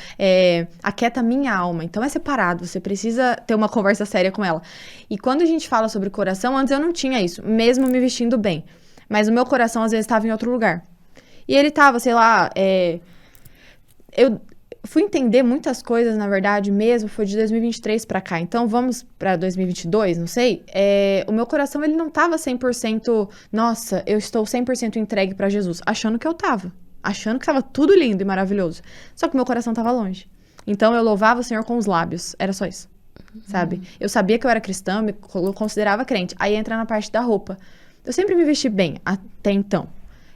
aquieta minha alma. Então é separado, você precisa ter uma conversa séria com ela. E quando a gente fala sobre coração, antes eu não tinha isso, mesmo me vestindo bem. Mas o meu coração às vezes estava em outro lugar. E ele estava, sei lá, eu fui entender muitas coisas, na verdade, mesmo, foi de 2023 pra cá. Então, vamos pra 2022, não sei. O meu coração, ele não tava 100%, nossa, eu estou 100% entregue pra Jesus, achando que eu tava. Achando que tava tudo lindo e maravilhoso. Só que o meu coração tava longe. Então, eu louvava o Senhor com os lábios. Era só isso, sabe? Eu sabia que eu era cristã, me considerava crente. Aí, entra na parte da roupa. Eu sempre me vesti bem, até então.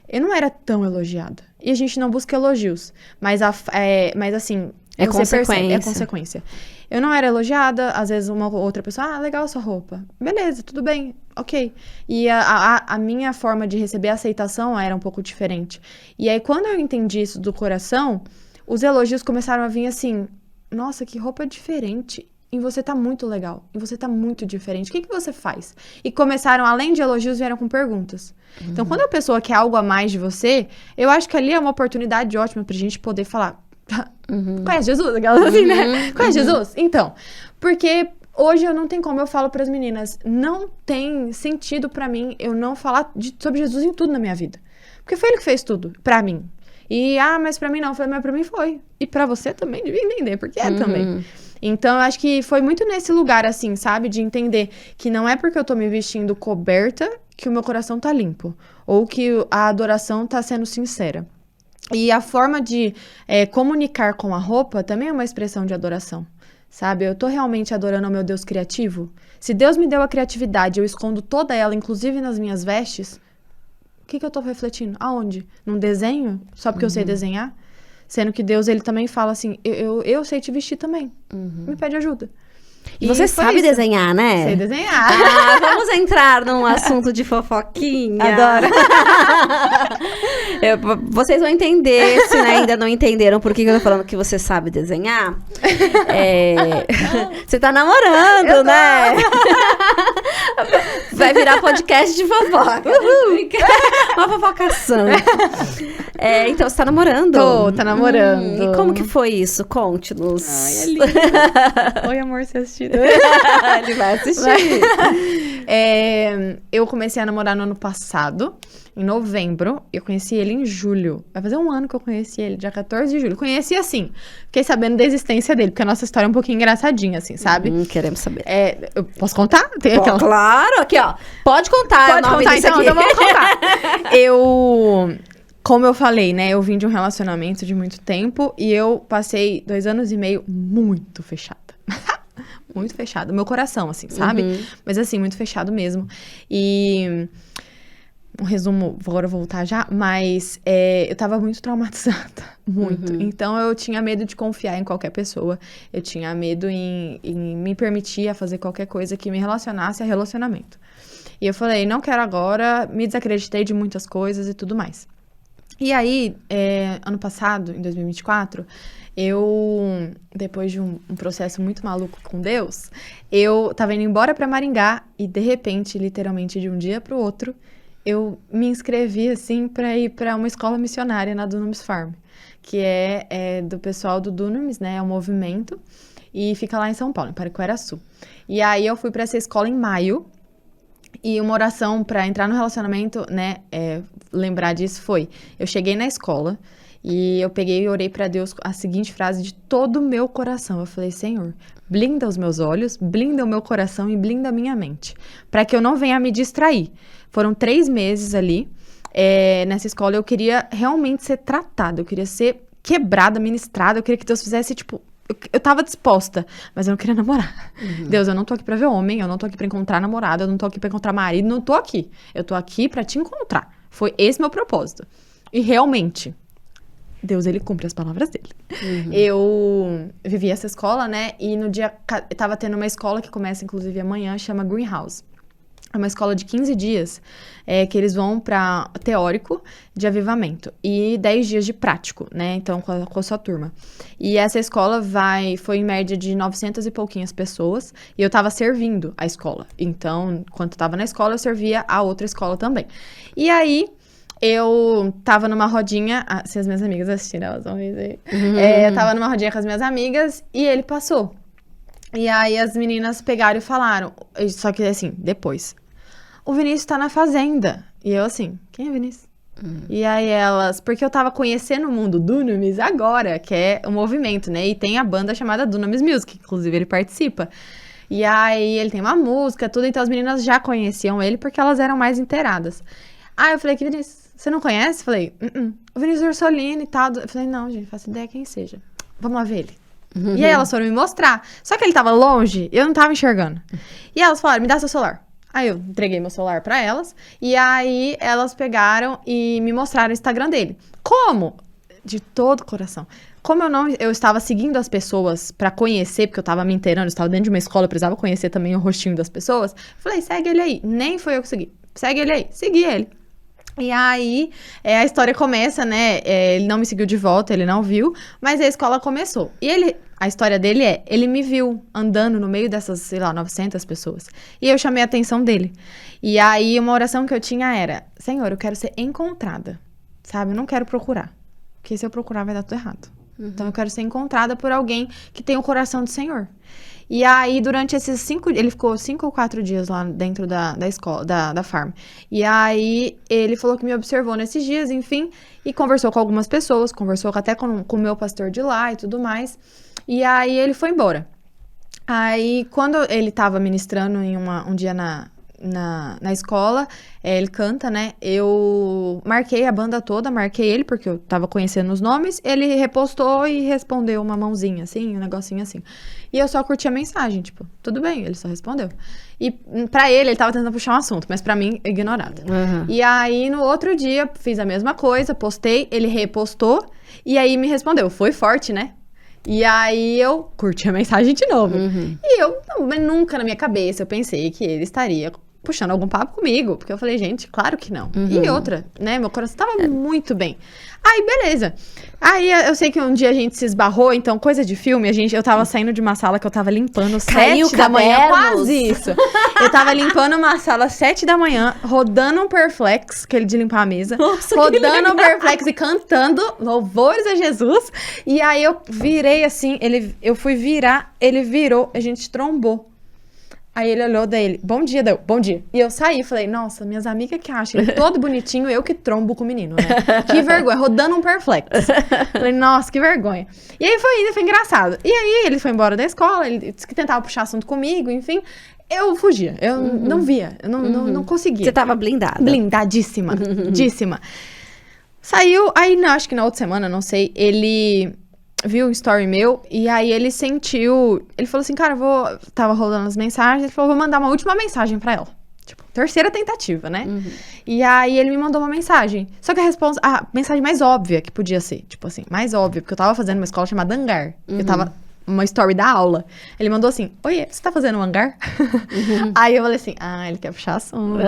Eu não era tão elogiada. E a gente não busca elogios. Mas assim... É consequência. Percebe, é consequência. Eu não era elogiada. Às vezes, uma outra pessoa... legal a sua roupa. Beleza, tudo bem. Ok. E a minha forma de receber a aceitação era um pouco diferente. E aí, quando eu entendi isso do coração, os elogios começaram a vir assim... Nossa, que roupa diferente. E você tá muito legal. E você tá muito diferente. O que você faz? E começaram, além de elogios, vieram com perguntas. Então, quando a pessoa quer algo a mais de você, eu acho que ali é uma oportunidade ótima pra gente poder falar... Conhece Jesus? Aquela assim, né? Conhece Jesus? Então, porque hoje eu não tenho como, eu falo pras meninas, não tem sentido pra mim eu não falar sobre Jesus em tudo na minha vida. Porque foi ele que fez tudo, pra mim. E, mas pra mim não. Eu falei, mas pra mim foi. E pra você também, devia entender, porque também. Então, eu acho que foi muito nesse lugar, assim, sabe? De entender que não é porque eu tô me vestindo coberta que o meu coração tá limpo. Ou que a adoração tá sendo sincera. E a forma de comunicar com a roupa também é uma expressão de adoração, sabe? Eu tô realmente adorando ao meu Deus criativo? Se Deus me deu a criatividade, eu escondo toda ela, inclusive nas minhas vestes, o que eu tô refletindo? Aonde? Num desenho? Só porque eu sei desenhar? Sendo que Deus, ele também fala assim, eu sei te vestir também. Me pede ajuda. E você sabe desenhar, né? Sei desenhar. Vamos entrar num assunto de fofoquinha. Adoro. Vocês vão entender, se ainda não entenderam por que eu tô falando que você sabe desenhar. Você tá namorando, né? Vai virar podcast de fofoca. Uma fofocação. Então, você tá namorando? Tá namorando. E como que foi isso? Conte-nos. Ai, é lindo. Oi, amor, você assistiu? Ele vai assistir. Eu comecei a namorar no ano passado, em novembro. Eu conheci ele em julho. Vai fazer um ano que eu conheci ele, dia 14 de julho. Conheci assim, fiquei sabendo da existência dele, porque a nossa história é um pouquinho engraçadinha, assim, sabe? Queremos saber. Eu posso contar? Claro, aqui, ó. Pode contar. Pode contar, então vamos contar. Como eu falei, né, eu vim de um relacionamento de muito tempo e eu passei 2 anos e meio muito fechada. Muito fechado. Meu coração, assim, sabe? Mas assim, muito fechado mesmo. E um resumo, vou agora voltar já, mas eu tava muito traumatizada, muito. Então, eu tinha medo de confiar em qualquer pessoa, eu tinha medo em me permitir a fazer qualquer coisa que me relacionasse a relacionamento. E eu falei, não quero agora, me desacreditei de muitas coisas e tudo mais. E aí, ano passado, em 2024, depois de um processo muito maluco com Deus, eu tava indo embora pra Maringá e, de repente, literalmente de um dia pro outro, eu me inscrevi, assim, pra ir pra uma escola missionária na Dunamis Farm, que é do pessoal do Dunamis, né, é um movimento, e fica lá em São Paulo, em Pariquera-Açu. E aí, eu fui pra essa escola em maio, e uma oração pra entrar no relacionamento, né, lembrar disso foi, eu cheguei na escola, e eu peguei e orei pra Deus a seguinte frase de todo o meu coração. Eu falei, Senhor, blinda os meus olhos, blinda o meu coração e blinda a minha mente, pra que eu não venha me distrair. Foram 3 meses ali, nessa escola, eu queria realmente ser tratada, eu queria ser quebrada, ministrada, eu queria que Deus fizesse, tipo, eu tava disposta, mas eu não queria namorar. Deus, eu não tô aqui pra ver homem, eu não tô aqui pra encontrar namorado, eu não tô aqui pra encontrar marido, não tô aqui. Eu tô aqui pra te encontrar. Foi esse meu propósito. E realmente, Deus, ele cumpre as palavras dele. Eu vivi essa escola, né? E no dia, tava tendo uma escola que começa, inclusive, amanhã, chama Greenhouse. É uma escola de 15 dias, que eles vão para teórico de avivamento e 10 dias de prático, né? Então, com a sua turma. E essa escola foi em média de 900 e pouquinhas pessoas, e eu tava servindo a escola. Então, enquanto eu tava na escola, eu servia a outra escola também. E aí, eu tava numa rodinha, se as minhas amigas assistiram, elas vão ver aí. Eu tava numa rodinha com as minhas amigas, e ele passou. E aí, as meninas pegaram e falaram, só que assim, depois... O Vinícius tá na Fazenda. E eu assim, quem é Vinícius? E aí elas... Porque eu tava conhecendo o mundo Dunamis agora, que é o movimento, né? E tem a banda chamada Dunamis Music, inclusive ele participa. E aí ele tem uma música, tudo. Então as meninas já conheciam ele porque elas eram mais inteiradas. Aí eu falei, que Vinícius, você não conhece? Falei, o Vinícius Ursolini e tal. Eu falei, não, gente, faço ideia quem seja. Vamos lá ver ele. E aí elas foram me mostrar. Só que ele tava longe e eu não tava enxergando. E elas falaram, me dá seu celular. Aí eu entreguei meu celular pra elas, e aí elas pegaram e me mostraram o Instagram dele. Como? De todo o coração. Como eu estava seguindo as pessoas pra conhecer, porque eu tava me inteirando, eu estava dentro de uma escola, eu precisava conhecer também o rostinho das pessoas, falei, segue ele aí. Nem foi eu que segui. Segue ele aí. Segui ele. E aí, a história começa, né? Ele não me seguiu de volta, ele não viu, mas a escola começou. E a história dele ele me viu andando no meio dessas, sei lá, 900 pessoas. E eu chamei a atenção dele. E aí, uma oração que eu tinha era, Senhor, eu quero ser encontrada, sabe? Eu não quero procurar, porque se eu procurar vai dar tudo errado. Então, eu quero ser encontrada por alguém que tem o coração do Senhor. E aí, durante esses ele ficou 5 ou 4 dias lá dentro da escola, da farm. E aí, ele falou que me observou nesses dias, enfim, e conversou com algumas pessoas, conversou até com o meu pastor de lá e tudo mais. E aí, ele foi embora. Aí, quando ele tava ministrando um dia na escola, ele canta, né? Eu marquei a banda toda, marquei ele, porque eu tava conhecendo os nomes. Ele repostou e respondeu uma mãozinha, assim, um negocinho assim. E eu só curti a mensagem, tipo, tudo bem, ele só respondeu. E pra ele tava tentando puxar um assunto, mas pra mim, ignorado. E aí, no outro dia, fiz a mesma coisa, postei, ele repostou, e aí me respondeu, foi forte, né? E aí, eu curti a mensagem de novo. E eu, nunca na minha cabeça, eu pensei que ele estaria puxando algum papo comigo, porque eu falei, gente, claro que não. E outra, né, meu coração tava muito bem. Aí, beleza. Aí, eu sei que um dia a gente se esbarrou, então, coisa de filme, eu tava saindo de uma sala que eu tava limpando 7 da manhã, quase isso. Eu tava limpando uma sala 7 da manhã, rodando um Perflex, aquele de limpar a mesa, rodando um Perflex e cantando louvores a Jesus, e aí eu virei assim, eu fui virar, ele virou, a gente trombou. Aí ele olhou, daí ele, bom dia, bom dia. E eu saí, falei, nossa, minhas amigas que acham ele todo bonitinho, eu que trombo com o menino, né? Que vergonha, rodando um Perflex. Falei, nossa, que vergonha. E aí foi engraçado. E aí ele foi embora da escola, ele disse que tentava puxar assunto comigo, enfim. Eu fugia, eu não via, eu não conseguia. Você tava blindada. Blindadíssima, díssima. Saiu, aí acho que na outra semana, não sei, ele viu um story meu, e aí ele sentiu, ele falou assim, cara, tava rolando as mensagens, ele falou, vou mandar uma última mensagem pra ela. Tipo, terceira tentativa, né? E aí ele me mandou uma mensagem. Só que a mensagem mais óbvia que podia ser, tipo assim, mais óbvia, porque eu tava fazendo uma escola chamada Hangar. Eu tava uma story da aula. Ele mandou assim, oi, você tá fazendo um hangar? Aí eu falei assim, ele quer puxar assunto.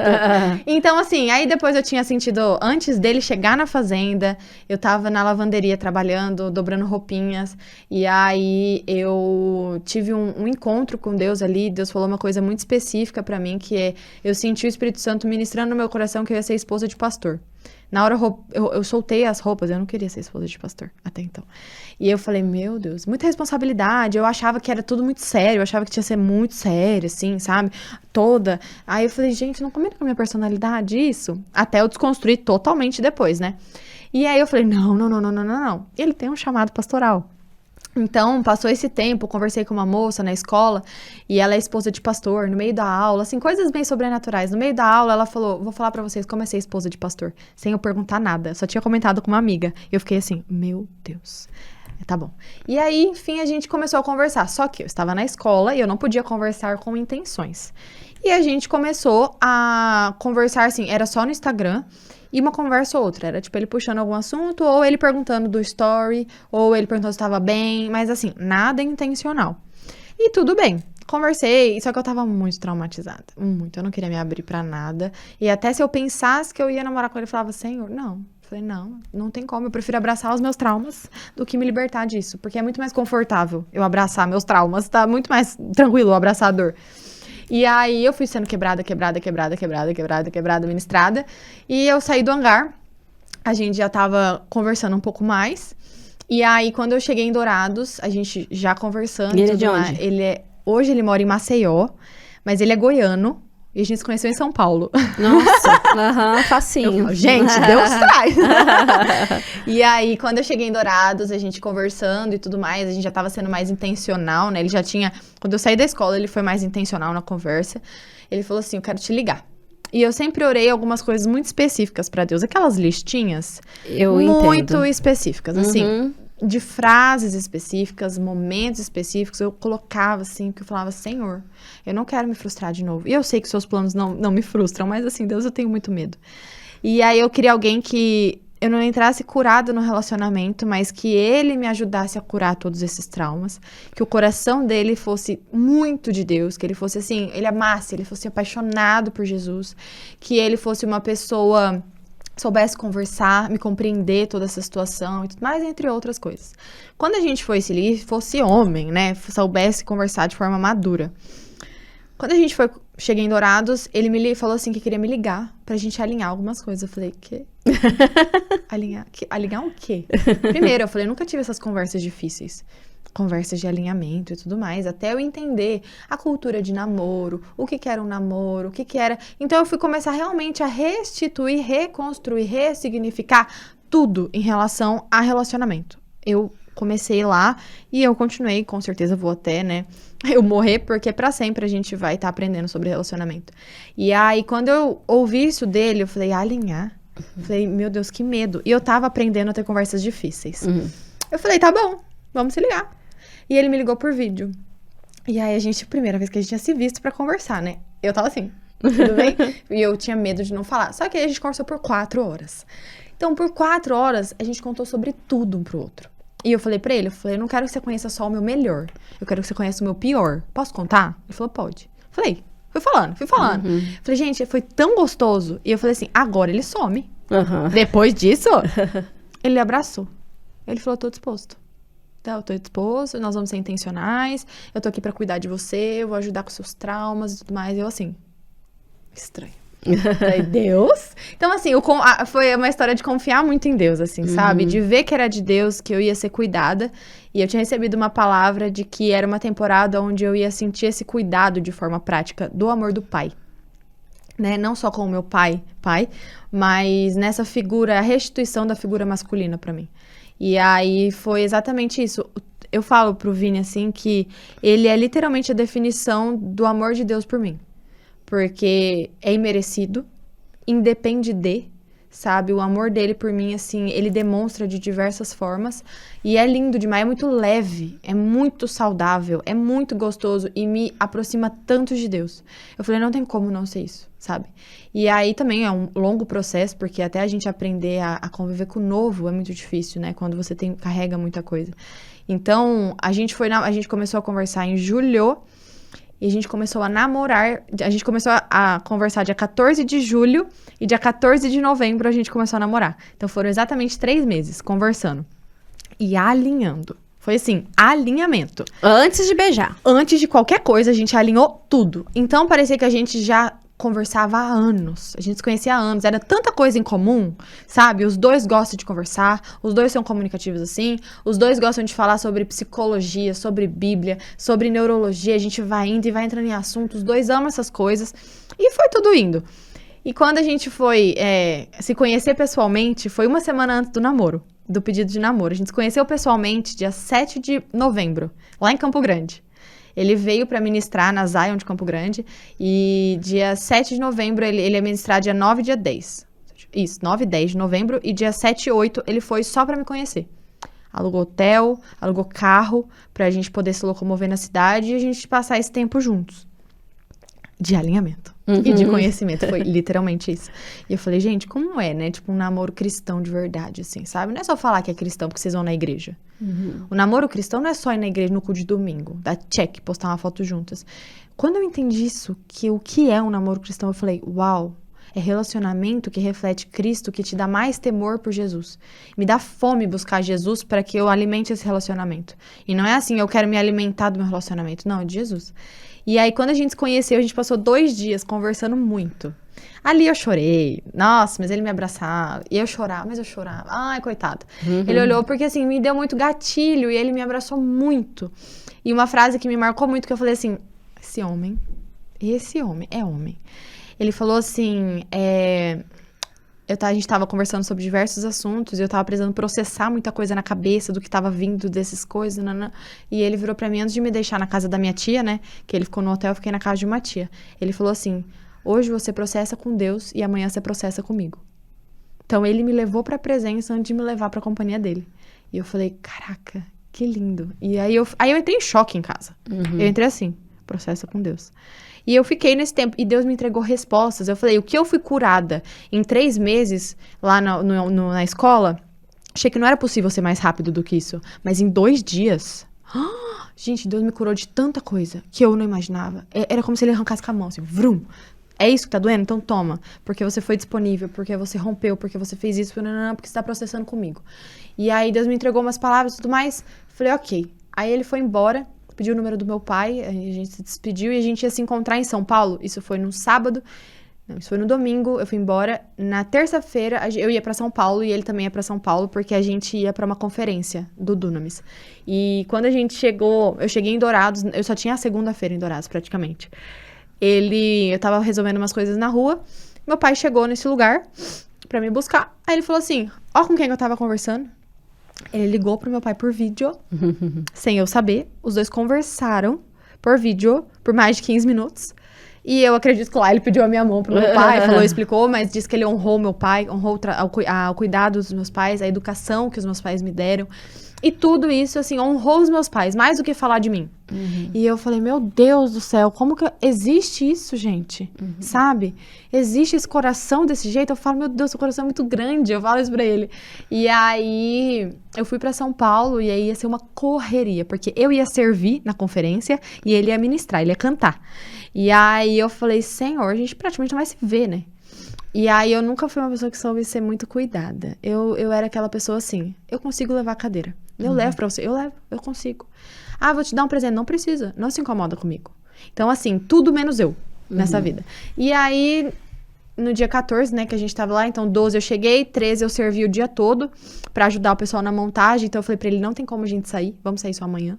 Então, assim, aí depois eu tinha sentido, antes dele chegar na fazenda, eu tava na lavanderia trabalhando, dobrando roupinhas, e aí eu tive um encontro com Deus ali, Deus falou uma coisa muito específica pra mim, que é, eu senti o Espírito Santo ministrando no meu coração que eu ia ser esposa de pastor. Na hora eu soltei as roupas, eu não queria ser esposa de pastor até então. E eu falei, meu Deus, muita responsabilidade. Eu achava que era tudo muito sério, eu achava que tinha que ser muito sério, assim, sabe? Toda. Aí eu falei, gente, não combina com a minha personalidade isso? Até eu desconstruir totalmente depois, né? E aí eu falei, não. Ele tem um chamado pastoral. Então, passou esse tempo, conversei com uma moça na escola, e ela é esposa de pastor, no meio da aula, assim, coisas bem sobrenaturais. No meio da aula, ela falou, vou falar pra vocês como é ser esposa de pastor, sem eu perguntar nada, só tinha comentado com uma amiga. E eu fiquei assim, meu Deus, tá bom. E aí, enfim, a gente começou a conversar, só que eu estava na escola e eu não podia conversar com intenções. E a gente começou a conversar, assim, era só no Instagram, e uma conversa ou outra, era tipo ele puxando algum assunto, ou ele perguntando do story, ou ele perguntando se estava bem, mas assim, nada intencional. E tudo bem, conversei, só que eu tava muito traumatizada, muito, eu não queria me abrir pra nada. E até se eu pensasse que eu ia namorar com ele, eu falava, Senhor, não. Eu falei, não tem como, eu prefiro abraçar os meus traumas do que me libertar disso, porque é muito mais confortável eu abraçar meus traumas, tá muito mais tranquilo eu abraçar a dor. E aí eu fui sendo quebrada, ministrada. E eu saí do hangar. A gente já tava conversando um pouco mais. E aí, quando eu cheguei em Dourados, a gente já conversando. E ele é de onde? Hoje ele mora em Maceió, mas ele é goiano. E a gente se conheceu em São Paulo. Nossa, facinho. Gente, Deus traz. E aí, quando eu cheguei em Dourados, a gente conversando e tudo mais, a gente já tava sendo mais intencional, né? Ele já tinha... Quando eu saí da escola, ele foi mais intencional na conversa. Ele falou assim, eu quero te ligar. E eu sempre orei algumas coisas muito específicas pra Deus. Aquelas listinhas muito específicas, assim. De frases específicas, momentos específicos, eu colocava assim, porque eu falava, Senhor, eu não quero me frustrar de novo. E eu sei que seus planos não me frustram, mas assim, Deus, eu tenho muito medo. E aí eu queria alguém que eu não entrasse curada no relacionamento, mas que ele me ajudasse a curar todos esses traumas, que o coração dele fosse muito de Deus, que ele fosse assim, ele amasse, ele fosse apaixonado por Jesus, que ele fosse uma pessoa... soubesse conversar, me compreender toda essa situação e tudo mais, entre outras coisas. Quando a gente fosse homem, né, soubesse conversar de forma madura. Quando a gente cheguei em Dourados, ele me falou assim que queria me ligar pra gente alinhar algumas coisas. Eu falei, quê? Alinhar o quê? Primeiro, eu falei, eu nunca tive essas conversas difíceis. Conversas de alinhamento e tudo mais, até eu entender a cultura de namoro, o que era um namoro, o que era... Então, eu fui começar realmente a restituir, reconstruir, ressignificar tudo em relação a relacionamento. Eu comecei lá e eu continuei, com certeza vou até, né, eu morrer, porque pra sempre a gente vai estar aprendendo sobre relacionamento. E aí, quando eu ouvi isso dele, eu falei, alinhar? Eu falei, meu Deus, que medo. E eu tava aprendendo a ter conversas difíceis. Eu falei, tá bom, vamos se ligar. E ele me ligou por vídeo. E aí, primeira vez que a gente tinha se visto pra conversar, né? Eu tava assim, tudo bem? E eu tinha medo de não falar. Só que aí a gente conversou por 4 horas. Então, por 4 horas, a gente contou sobre tudo um pro outro. E eu falei pra ele, eu não quero que você conheça só o meu melhor. Eu quero que você conheça o meu pior. Posso contar? Ele falou, pode. Falei, fui falando. Falei, gente, foi tão gostoso. E eu falei assim, agora ele some. Depois disso, ele abraçou. Ele falou, tô disposto. Eu tô disposto, nós vamos ser intencionais, eu tô aqui pra cuidar de você, eu vou ajudar com seus traumas e tudo mais. Eu assim, estranho. Falei, Deus? Então assim, foi uma história de confiar muito em Deus, assim, sabe? De ver que era de Deus, que eu ia ser cuidada. E eu tinha recebido uma palavra de que era uma temporada onde eu ia sentir esse cuidado de forma prática do amor do Pai. Né? Não só com o meu pai, mas nessa figura, a restituição da figura masculina pra mim. E aí foi exatamente isso. Eu falo pro Vini assim que ele é literalmente a definição do amor de Deus por mim. Porque é imerecido, independe de, sabe? O amor dele por mim, assim, ele demonstra de diversas formas. E é lindo demais, é muito leve, é muito saudável, é muito gostoso e me aproxima tanto de Deus. Eu falei, não tem como não ser isso, sabe? E aí também é um longo processo, porque até a gente aprender a conviver com o novo é muito difícil, né? Quando você carrega muita coisa. Então, a gente começou a conversar em julho. E a gente começou a namorar, a gente começou a conversar dia 14 de julho e dia 14 de novembro a gente começou a namorar. Então foram exatamente 3 meses conversando e alinhando. Foi assim, alinhamento. Antes de beijar. Antes de qualquer coisa, a gente alinhou tudo. Então parecia que a gente já conversava há anos. A gente se conhecia há anos. Era tanta coisa em comum, sabe? Os dois gostam de conversar, os dois são comunicativos assim, os dois gostam de falar sobre psicologia, sobre Bíblia, sobre neurologia. A gente vai indo e vai entrando em assuntos. Os dois amam essas coisas. E foi tudo indo. E quando a gente foi se conhecer pessoalmente, foi uma semana antes do namoro, do pedido de namoro. A gente se conheceu pessoalmente dia 7 de novembro, lá em Campo Grande. Ele veio para ministrar na Zion de Campo Grande e dia 7 de novembro ele ia ministrar dia 9 e dia 10. Isso, 9 e 10 de novembro e dia 7 e 8 ele foi só para me conhecer. Alugou hotel, alugou carro pra gente poder se locomover na cidade e a gente passar esse tempo juntos. De alinhamento e de conhecimento, foi literalmente isso. E eu falei, gente, como é, né? Tipo, um namoro cristão de verdade, assim, sabe? Não é só falar que é cristão porque vocês vão na igreja. O namoro cristão não é só ir na igreja no culto de domingo, dar check, postar uma foto juntas. Quando eu entendi isso, que o que é um namoro cristão, eu falei, uau, é relacionamento que reflete Cristo, que te dá mais temor por Jesus. Me dá fome buscar Jesus para que eu alimente esse relacionamento. E não é assim, eu quero me alimentar do meu relacionamento. Não, é de Jesus. E aí, quando a gente se conheceu, a gente passou 2 dias conversando muito. Ali eu chorei. Nossa, mas ele me abraçava. E eu chorava, mas eu chorava. Ai, coitado. Ele olhou porque, assim, me deu muito gatilho e ele me abraçou muito. E uma frase que me marcou muito, que eu falei assim, esse homem é homem. Ele falou assim, a gente tava conversando sobre diversos assuntos e eu tava precisando processar muita coisa na cabeça do que tava vindo dessas coisas, e ele virou pra mim antes de me deixar na casa da minha tia, né, que ele ficou no hotel, eu fiquei na casa de uma tia. Ele falou assim, hoje você processa com Deus e amanhã você processa comigo. Então ele me levou pra presença antes de me levar pra companhia dele. E eu falei, caraca, que lindo. E aí eu entrei em choque em casa. Eu entrei assim, processa com Deus. E eu fiquei nesse tempo, e Deus me entregou respostas. Eu falei, o que eu fui curada em 3 meses lá na escola, achei que não era possível ser mais rápido do que isso. Mas em 2 dias, gente, Deus me curou de tanta coisa que eu não imaginava. Era como se ele arrancasse com a mão, assim, vrum. É isso que tá doendo? Então toma. Porque você foi disponível, porque você rompeu, porque você fez isso, porque você tá processando comigo. E aí Deus me entregou umas palavras e tudo mais. Falei, ok. Aí ele foi embora. Pediu o número do meu pai, a gente se despediu e a gente ia se encontrar em São Paulo. Isso foi no sábado, não, isso foi no domingo, eu fui embora. Na terça-feira, eu ia pra São Paulo e ele também ia pra São Paulo, porque a gente ia pra uma conferência do Dunamis. E quando a gente chegou, eu cheguei em Dourados, eu só tinha a segunda-feira em Dourados, praticamente. Eu tava resolvendo umas coisas na rua, meu pai chegou nesse lugar pra me buscar. Aí ele falou assim, ó com quem eu tava conversando. Ele ligou pro meu pai por vídeo, sem eu saber. Os dois conversaram por vídeo por mais de 15 minutos. E eu acredito que lá ele pediu a minha mão pro meu pai, explicou, mas disse que ele honrou meu pai, honrou o cuidado dos meus pais, a educação que os meus pais me deram. E tudo isso, assim, honrou os meus pais, mais do que falar de mim. E eu falei, meu Deus do céu, como que existe isso, gente? Sabe? Existe esse coração desse jeito? Eu falo, meu Deus, seu coração é muito grande. Eu falo isso pra ele. E aí, eu fui pra São Paulo e aí ia ser uma correria, porque eu ia servir na conferência e ele ia ministrar, ele ia cantar. E aí, eu falei, Senhor, a gente praticamente não vai se ver, né? E aí, eu nunca fui uma pessoa que soube ser muito cuidada. Eu era aquela pessoa assim, eu consigo levar a cadeira. Eu levo pra você, eu consigo. Ah, vou te dar um presente. Não precisa, não se incomoda comigo. Então, assim, tudo menos eu nessa vida. E aí, no dia 14, né, que a gente tava lá, então 12 eu cheguei, 13 eu servi o dia todo pra ajudar o pessoal na montagem. Então, eu falei pra ele, não tem como a gente sair, vamos sair só amanhã.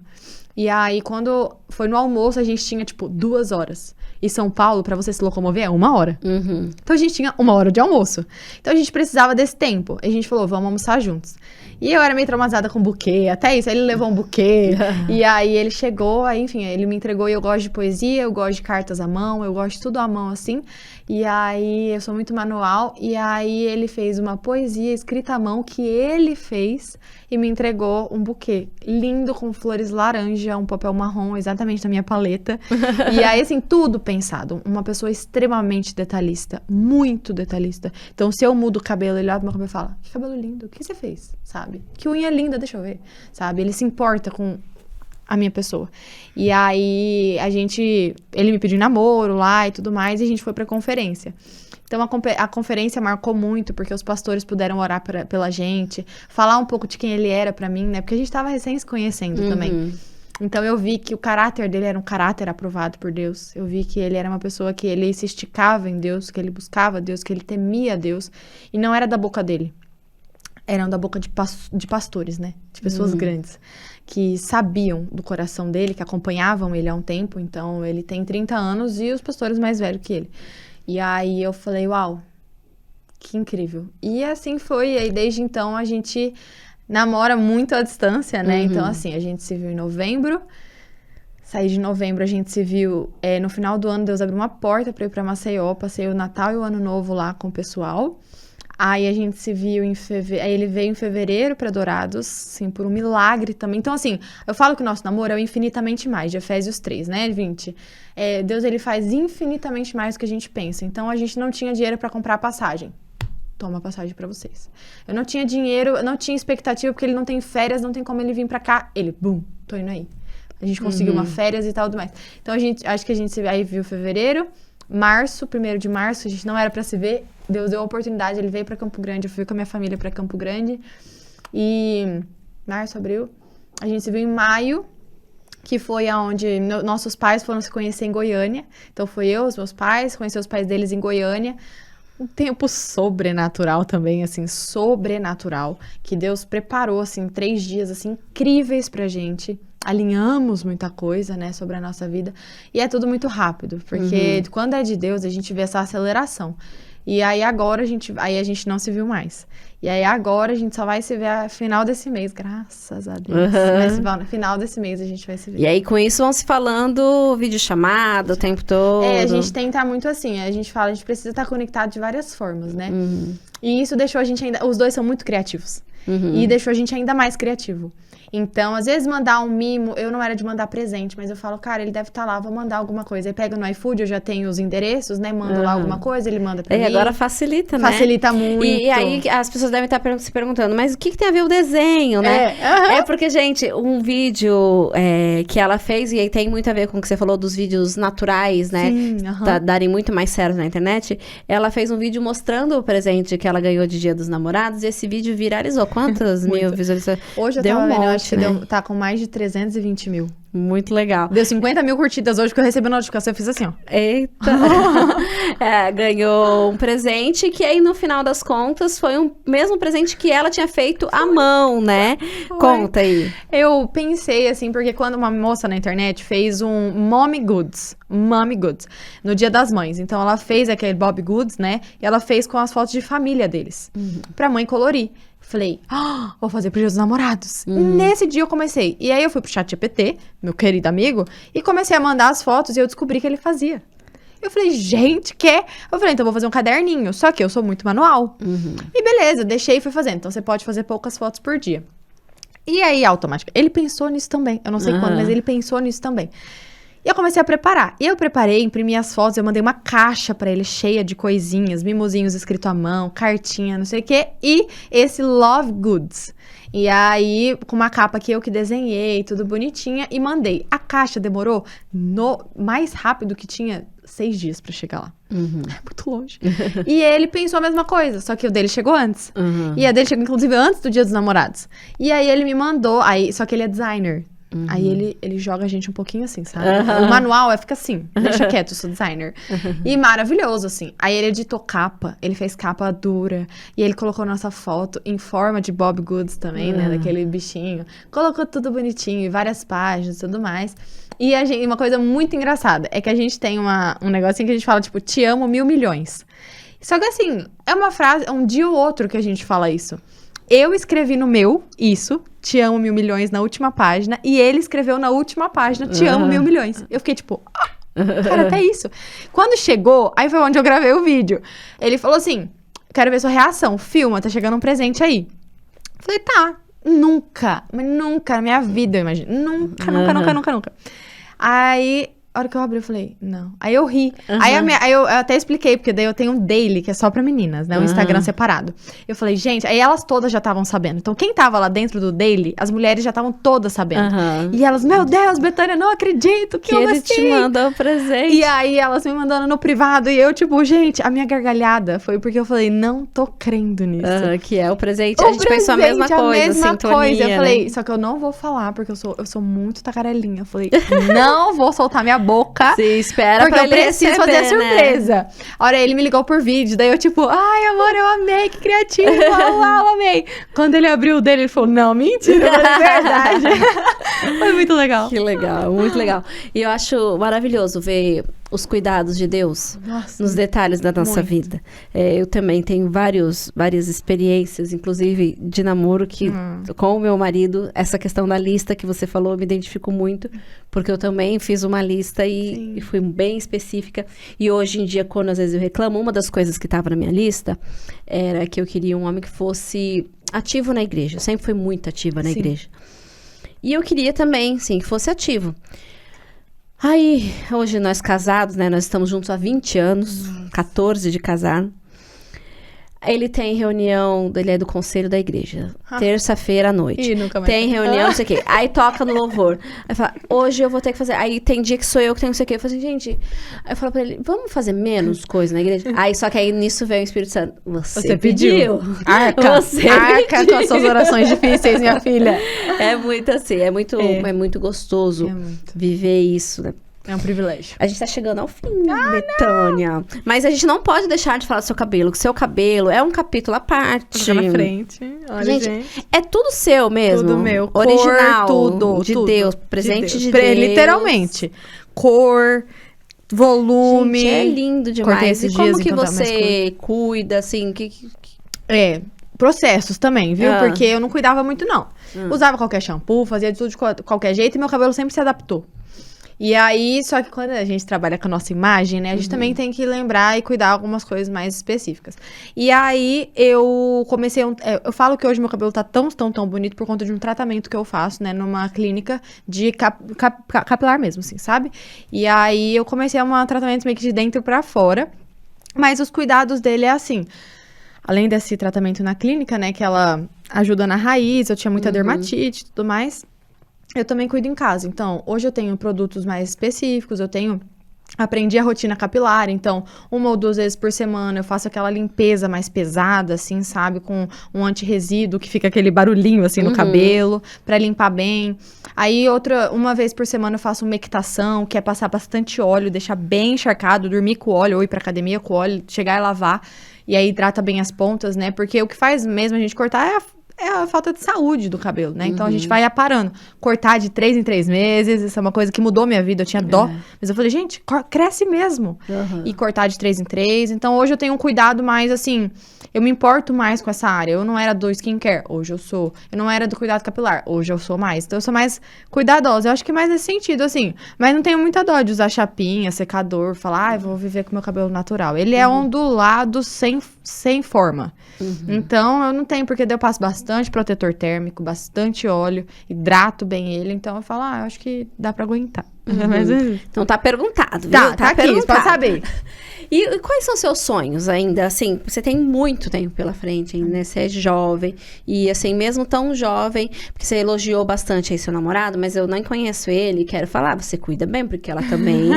E aí, quando foi no almoço, a gente tinha, tipo, 2 horas. E São Paulo, pra você se locomover, é 1 hora. Uhum. Então, a gente tinha 1 hora de almoço. Então, a gente precisava desse tempo. E a gente falou, vamos almoçar juntos. E eu era meio traumatizada com buquê, até isso. Aí ele levou um buquê. E aí, ele chegou, aí, enfim, ele me entregou. E eu gosto de poesia, eu gosto de cartas à mão, eu gosto de tudo à mão, assim. E aí, eu sou muito manual. E aí, ele fez uma poesia escrita à mão que ele fez e me entregou um buquê lindo com flores laranja, um papel marrom, exatamente na minha paleta. E aí, assim, tudo pensado. Uma pessoa extremamente detalhista, muito detalhista. Então, se eu mudo o cabelo, ele olha pro meu cabelo e fala, que cabelo lindo, o que você fez? Sabe? Que unha linda, deixa eu ver. Sabe? Ele se importa com a minha pessoa. E aí, ele me pediu namoro lá e tudo mais, e a gente foi pra conferência. Então, a conferência marcou muito, porque os pastores puderam orar pela gente, falar um pouco de quem ele era pra mim, né? Porque a gente tava recém se conhecendo também. Então, eu vi que o caráter dele era um caráter aprovado por Deus. Eu vi que ele era uma pessoa que ele se esticava em Deus, que ele buscava Deus, que ele temia Deus. E não era da boca dele. Eram da boca de pastores, né? De pessoas grandes. Que sabiam do coração dele, que acompanhavam ele há um tempo. Então, ele tem 30 anos e os pastores mais velhos que ele. E aí, eu falei, uau, que incrível. E assim foi. E aí, desde então, a gente namora muito à distância, né? Então, assim, a gente se viu em novembro. Saí de novembro, a gente se viu no final do ano. Deus abriu uma porta pra ir pra Maceió. Passei o Natal e o Ano Novo lá com o pessoal. Aí a gente se viu em fevereiro. Aí ele veio em fevereiro pra Dourados, assim, por um milagre também. Então, assim, eu falo que o nosso namoro é o infinitamente mais, de Efésios 3, né, 20? Deus, ele faz infinitamente mais do que a gente pensa. Então, a gente não tinha dinheiro pra comprar passagem. Toma a passagem pra vocês. Eu não tinha dinheiro, eu não tinha expectativa, porque ele não tem férias, não tem como ele vir pra cá. Ele, bum, tô indo aí. A gente conseguiu uma férias e tal, tudo mais. Então, acho que a gente se aí viu fevereiro, março, 1º de março, a gente não era pra se ver. Deus deu a oportunidade, ele veio pra Campo Grande, eu fui com a minha família pra Campo Grande. E março, abril, a gente se viu em maio, que foi aonde nossos pais foram se conhecer em Goiânia. Então, foi eu, os meus pais, conhecer os pais deles em Goiânia. Um tempo sobrenatural também, assim, sobrenatural, que Deus preparou, assim, 3 dias, assim, incríveis pra gente. Alinhamos muita coisa, né, sobre a nossa vida. E é tudo muito rápido, porque quando é de Deus, a gente vê essa aceleração. E aí agora a gente não se viu mais. E aí agora a gente só vai se ver no final desse mês, graças a Deus. Mas no final desse mês a gente vai se ver. E aí com isso vão se falando videochamada o tempo todo. A gente tenta muito assim, a gente fala, a gente precisa estar conectado de várias formas, né? E isso deixou a gente ainda, os dois são muito criativos. E deixou a gente ainda mais criativo. Então, às vezes, mandar um mimo, eu não era de mandar presente, mas eu falo, cara, ele deve estar lá, vou mandar alguma coisa. Aí pega no iFood, eu já tenho os endereços, né? Mando lá alguma coisa, ele manda pra mim. E agora facilita, né? Facilita muito. E aí as pessoas devem estar se perguntando, mas o que tem a ver o desenho, né? É porque, gente, um vídeo que ela fez, e aí tem muito a ver com o que você falou dos vídeos naturais, né? Sim, darem muito mais certo na internet. Ela fez um vídeo mostrando o presente que ela ganhou de Dia dos Namorados, e esse vídeo viralizou. Quantas mil visualizações? Hoje eu Deu tava um vendo, monte, eu acho que né? tá com mais de 320 mil. Muito legal. Deu 50 mil curtidas hoje, que eu recebi a notificação, eu fiz assim, ó. Eita! Ganhou um presente que aí, no final das contas, foi o mesmo presente que ela tinha feito à mão, né? Conta aí. Eu pensei, assim, porque quando uma moça na internet fez um Mommy Goods, no Dia das Mães. Então, ela fez aquele Bob Goods, né? E ela fez com as fotos de família deles. Pra mãe colorir. Falei, vou fazer pro Dia dos Namorados. Nesse dia eu comecei. E aí eu fui pro ChatGPT, meu querido amigo, e comecei a mandar as fotos e eu descobri que ele fazia. Eu falei, gente, Eu falei, então eu vou fazer um caderninho. Só que eu sou muito manual. E beleza, eu deixei e fui fazendo. Então você pode fazer poucas fotos por dia. E aí, automático. Ele pensou nisso também. Eu não sei quando, mas ele pensou nisso também. E eu comecei a preparar. Eu preparei, imprimi as fotos, eu mandei uma caixa pra ele cheia de coisinhas, mimosinhos escrito à mão, cartinha, não sei o quê. E esse Love Goods. E aí, com uma capa que eu que desenhei, tudo bonitinha, e mandei. A caixa demorou mais rápido que tinha 6 dias pra chegar lá. É muito longe. E ele pensou a mesma coisa, só que o dele chegou antes. E a dele chegou, inclusive, antes do Dia dos Namorados. E aí ele me mandou, só que ele é designer. Aí ele joga a gente um pouquinho assim, sabe? O manual fica assim, deixa quieto, eu sou designer. E maravilhoso, assim. Aí ele editou capa, ele fez capa dura. E ele colocou nossa foto em forma de Bob Goods também, né? Daquele bichinho. Colocou tudo bonitinho, várias páginas e tudo mais. E uma coisa muito engraçada é que a gente tem um negocinho que a gente fala, tipo, te amo 1.000 milhões. Só que assim, é uma frase, é um dia ou outro que a gente fala isso. Eu escrevi no meu, isso, te amo 1.000 milhões na última página, e ele escreveu na última página, te amo 1.000 milhões. Eu fiquei tipo, cara, até isso. Quando chegou, aí foi onde eu gravei o vídeo. Ele falou assim, quero ver sua reação, filma, tá chegando um presente aí. Falei, tá, nunca na minha vida, eu imagino. Nunca. Aí, a hora que eu abri, eu falei, não. Aí eu ri. Aí eu até expliquei, porque daí eu tenho um daily, que é só pra meninas, né? Um Instagram separado. Eu falei, gente, aí elas todas já estavam sabendo. Então, quem tava lá dentro do daily, as mulheres já estavam todas sabendo. E elas, meu Deus, Betânia, não acredito que eu ele gostei. te mandou um presente. E aí, elas me mandando no privado. E eu, tipo, gente, a minha gargalhada foi porque eu falei, não tô crendo nisso. Que é o presente. A gente pensou a mesma coisa, sintonia, Eu falei, né? só que eu não vou falar, porque eu sou muito tacarelinha. Eu falei, não vou soltar minha boca. Sim, espera Porque pra eu ele preciso receber, fazer a né? surpresa. A hora ele me ligou por vídeo, daí eu tipo, ai, amor, eu amei, que criativo, uau, amei. Quando ele abriu o dele, ele falou, não, mentira, eu falei, verdade. Foi muito legal. Que legal, muito legal. E eu acho maravilhoso ver os cuidados de Deus nos detalhes da nossa vida. Eu também tenho várias experiências, experiências, inclusive de namoro, que com o meu marido, essa questão da lista que você falou, eu me identifico muito, porque eu também fiz uma lista e fui bem específica. E hoje em dia, quando às vezes eu reclamo, uma das coisas que estava na minha lista era que eu queria um homem que fosse ativo na igreja. Eu sempre fui muito ativa na igreja. E eu queria também, sim, que fosse ativo. Aí, hoje nós casados, né? Nós estamos juntos há 20 anos, 14 de casar. Ele tem reunião, ele é do conselho da igreja, terça-feira à noite. Nunca mais. Tem reunião, não sei o quê. Aí toca no louvor. Aí fala, hoje eu vou ter que fazer. Aí tem dia que sou eu que tenho não sei o quê. Eu falo assim, gente. Aí eu falo pra ele, vamos fazer menos coisa na igreja? Aí só que aí nisso veio o Espírito Santo. Você pediu. Arca. Você Arca pediu. com as suas orações difíceis, minha filha. É muito assim, é muito gostoso viver isso, né? É um privilégio. A gente tá chegando ao fim, Betânia. Não. Mas a gente não pode deixar de falar do seu cabelo, que seu cabelo é um capítulo à parte. Fica na frente. Olha, gente. É tudo seu mesmo. Tudo meu. Original. Cor, tudo. De tudo. Deus. Presente de Deus. Literalmente. Cor, volume. Gente, é lindo demais. E como que você cuida, assim? Processos também, viu? Porque eu não cuidava muito, não. Usava qualquer shampoo, fazia de tudo de qualquer jeito e meu cabelo sempre se adaptou. E aí, só que quando a gente trabalha com a nossa imagem, né? A gente também tem que lembrar e cuidar algumas coisas mais específicas. E aí, eu comecei... eu falo que hoje meu cabelo tá tão bonito por conta de um tratamento que eu faço, né? Numa clínica de capilar mesmo, assim, sabe? E aí, eu comecei um tratamento meio que de dentro pra fora. Mas os cuidados dele é assim... Além desse tratamento na clínica, né? Que ela ajuda na raiz, eu tinha muita dermatite e tudo mais... Eu também cuido em casa, então, hoje eu tenho produtos mais específicos, aprendi a rotina capilar, então, 1 ou 2 vezes por semana eu faço aquela limpeza mais pesada, assim, sabe, com um anti-resíduo, que fica aquele barulhinho, assim, no cabelo, pra limpar bem. Aí, 1 vez por semana eu faço umectação, que é passar bastante óleo, deixar bem encharcado, dormir com óleo, ou ir pra academia com óleo, chegar e lavar, e aí hidrata bem as pontas, né, porque o que faz mesmo a gente cortar é a falta de saúde do cabelo, né? Então, a gente vai aparando. Cortar de 3 em 3 meses, isso é uma coisa que mudou minha vida, eu tinha dó. Mas eu falei, gente, cresce mesmo. E cortar de 3 em 3. Então, hoje eu tenho um cuidado mais, assim... Eu me importo mais com essa área. Eu não era do skincare, hoje eu sou. Eu não era do cuidado capilar, hoje eu sou mais. Então, eu sou mais cuidadosa. Eu acho que mais nesse sentido, assim. Mas não tenho muita dó de usar chapinha, secador, falar, vou viver com meu cabelo natural. Ele é ondulado, sem forma. Então, eu não tenho, porque daí eu passo bastante protetor térmico, bastante óleo, hidrato bem ele, então eu falo, eu acho que dá pra aguentar. Mas, então tá perguntado, viu? Tá aqui, você pode saber. E quais são seus sonhos ainda? Assim, você tem muito tempo pela frente ainda, né? Você é jovem. E assim, mesmo tão jovem, porque você elogiou bastante aí seu namorado, mas eu nem conheço ele. Quero falar, você cuida bem, porque ela também...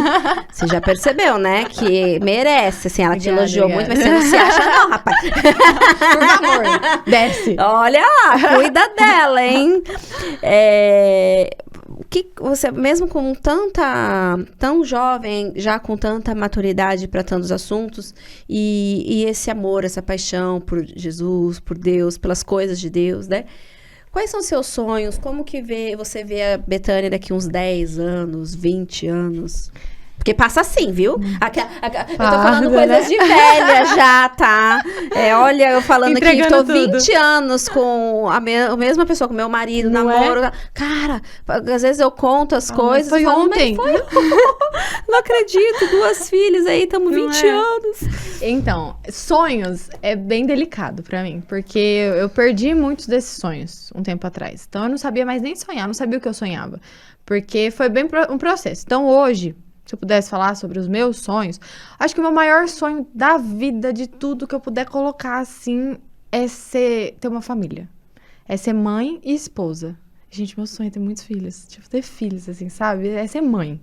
você já percebeu, né? Que merece, assim, ela te elogiou muito, mas você não se acha não, rapaz. Por favor, desce. Olha lá, cuida dela, hein? o que você, mesmo com tão jovem, já com tanta maturidade para tantos assuntos, e esse amor, essa paixão por Jesus, por Deus, pelas coisas de Deus, né? Quais são seus sonhos? Como que você vê a Bethânia daqui uns 10 anos, 20 anos? Porque passa assim, viu? Eu tô falando coisas de velha já, tá? Olha, eu falando aqui que tô 20 anos com a mesma pessoa, com meu marido, namoro. Cara, às vezes eu conto as coisas. Foi ontem. Não acredito, 2 filhas aí, estamos 20 anos. Então, sonhos é bem delicado pra mim, porque eu perdi muitos desses sonhos um tempo atrás. Então, eu não sabia mais nem sonhar, não sabia o que eu sonhava. Porque foi bem um processo. Então, hoje, se eu pudesse falar sobre os meus sonhos, acho que o meu maior sonho da vida, de tudo que eu puder colocar assim, é ter uma família. É ser mãe e esposa. Gente, meu sonho é ter muitos filhos. Tipo, ter filhos, assim, sabe? É ser mãe.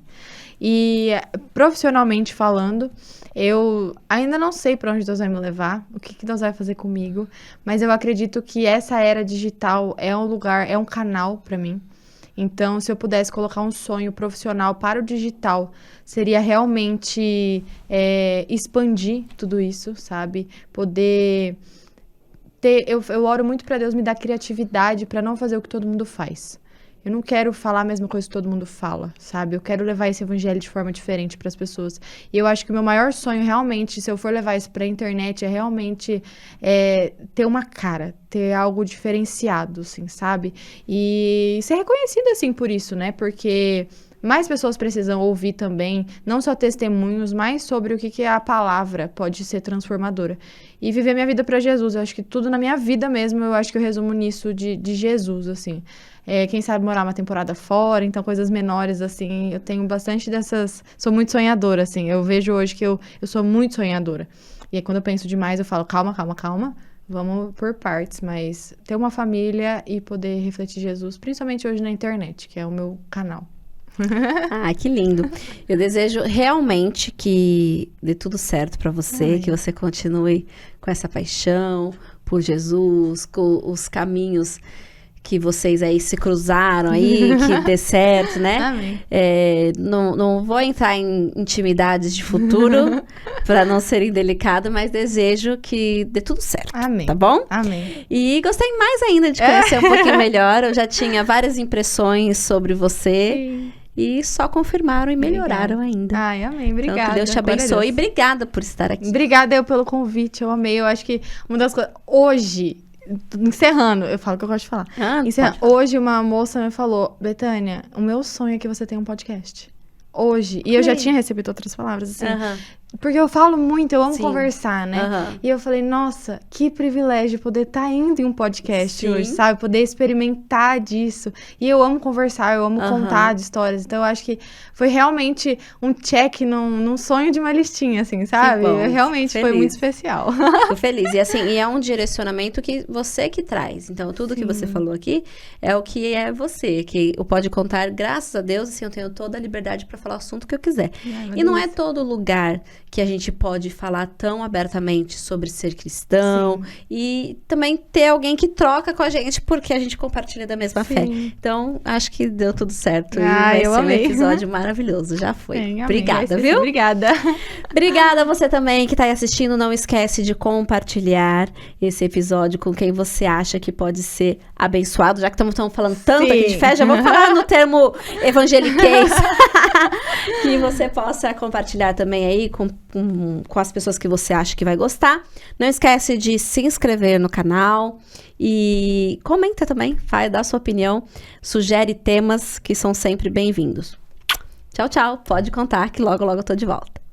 E profissionalmente falando, eu ainda não sei para onde Deus vai me levar, o que Deus vai fazer comigo, mas eu acredito que essa era digital é um lugar, é um canal para mim. Então, se eu pudesse colocar um sonho profissional para o digital, seria realmente expandir tudo isso, sabe? Poder ter... Eu oro muito para Deus me dar criatividade para não fazer o que todo mundo faz. Eu não quero falar a mesma coisa que todo mundo fala, sabe? Eu quero levar esse evangelho de forma diferente para as pessoas. E eu acho que o meu maior sonho, realmente, se eu for levar isso para a internet, é realmente ter uma cara, ter algo diferenciado, assim, sabe? E ser reconhecida, assim, por isso, né? Porque mais pessoas precisam ouvir também, não só testemunhos, mas sobre o que a palavra pode ser transformadora. E viver minha vida para Jesus. Eu acho que tudo na minha vida mesmo, eu acho que eu resumo nisso de Jesus, assim. Quem sabe morar uma temporada fora, então coisas menores, assim. Eu tenho bastante dessas... Sou muito sonhadora, assim. Eu vejo hoje que eu sou muito sonhadora. E aí, quando eu penso demais, eu falo, calma. Vamos por partes, mas ter uma família e poder refletir Jesus, principalmente hoje na internet, que é o meu canal. Ah, que lindo. Eu desejo realmente que dê tudo certo para você, que você continue com essa paixão por Jesus, com os caminhos que vocês aí se cruzaram aí, que dê certo, né? Amém. Não vou entrar em intimidades de futuro para não ser indelicado, mas desejo que dê tudo certo. Amém. Tá bom? Amém. E gostei mais ainda de conhecer um pouquinho melhor. Eu já tinha várias impressões sobre você. Sim. E só confirmaram e melhoraram ainda. Ai, amém. Obrigada. Então, que Deus te abençoe. E obrigada por estar aqui. Obrigada eu pelo convite. Eu amei. Eu acho que uma das coisas... Hoje, encerrando, eu falo o que eu gosto de falar. Encerrando, hoje uma moça me falou, Bethânia, o meu sonho é que você tenha um podcast. Hoje. E eu já tinha recebido outras palavras, assim. Porque eu falo muito, eu amo conversar, né? E eu falei, nossa, que privilégio poder estar indo em um podcast hoje, sabe? Poder experimentar disso. E eu amo conversar, eu amo contar de histórias. Então, eu acho que foi realmente um check num sonho de uma listinha, assim, sabe? Realmente foi muito especial. Fico feliz. E assim, e é um direcionamento que você que traz. Então, tudo que você falou aqui é o que é você. Que o Pode Contar, graças a Deus, assim, eu tenho toda a liberdade para falar o assunto que eu quiser. E não é todo lugar que a gente pode falar tão abertamente sobre ser cristão e também ter alguém que troca com a gente porque a gente compartilha da mesma fé. Então, acho que deu tudo certo. Ah, e vai eu ser amei. um episódio maravilhoso, já foi. Obrigada, Amém, viu? Obrigada. Obrigada a você também que está aí assistindo. Não esquece de compartilhar esse episódio com quem você acha que pode ser abençoado. Já que estamos falando tanto aqui de fé, já vou falar no termo evangeliquez. Que você possa compartilhar também aí com as pessoas que você acha que vai gostar. Não esquece de se inscrever no canal e comenta também, dá sua opinião, sugere temas que são sempre bem-vindos. Tchau, tchau. Pode contar que logo, logo eu tô de volta.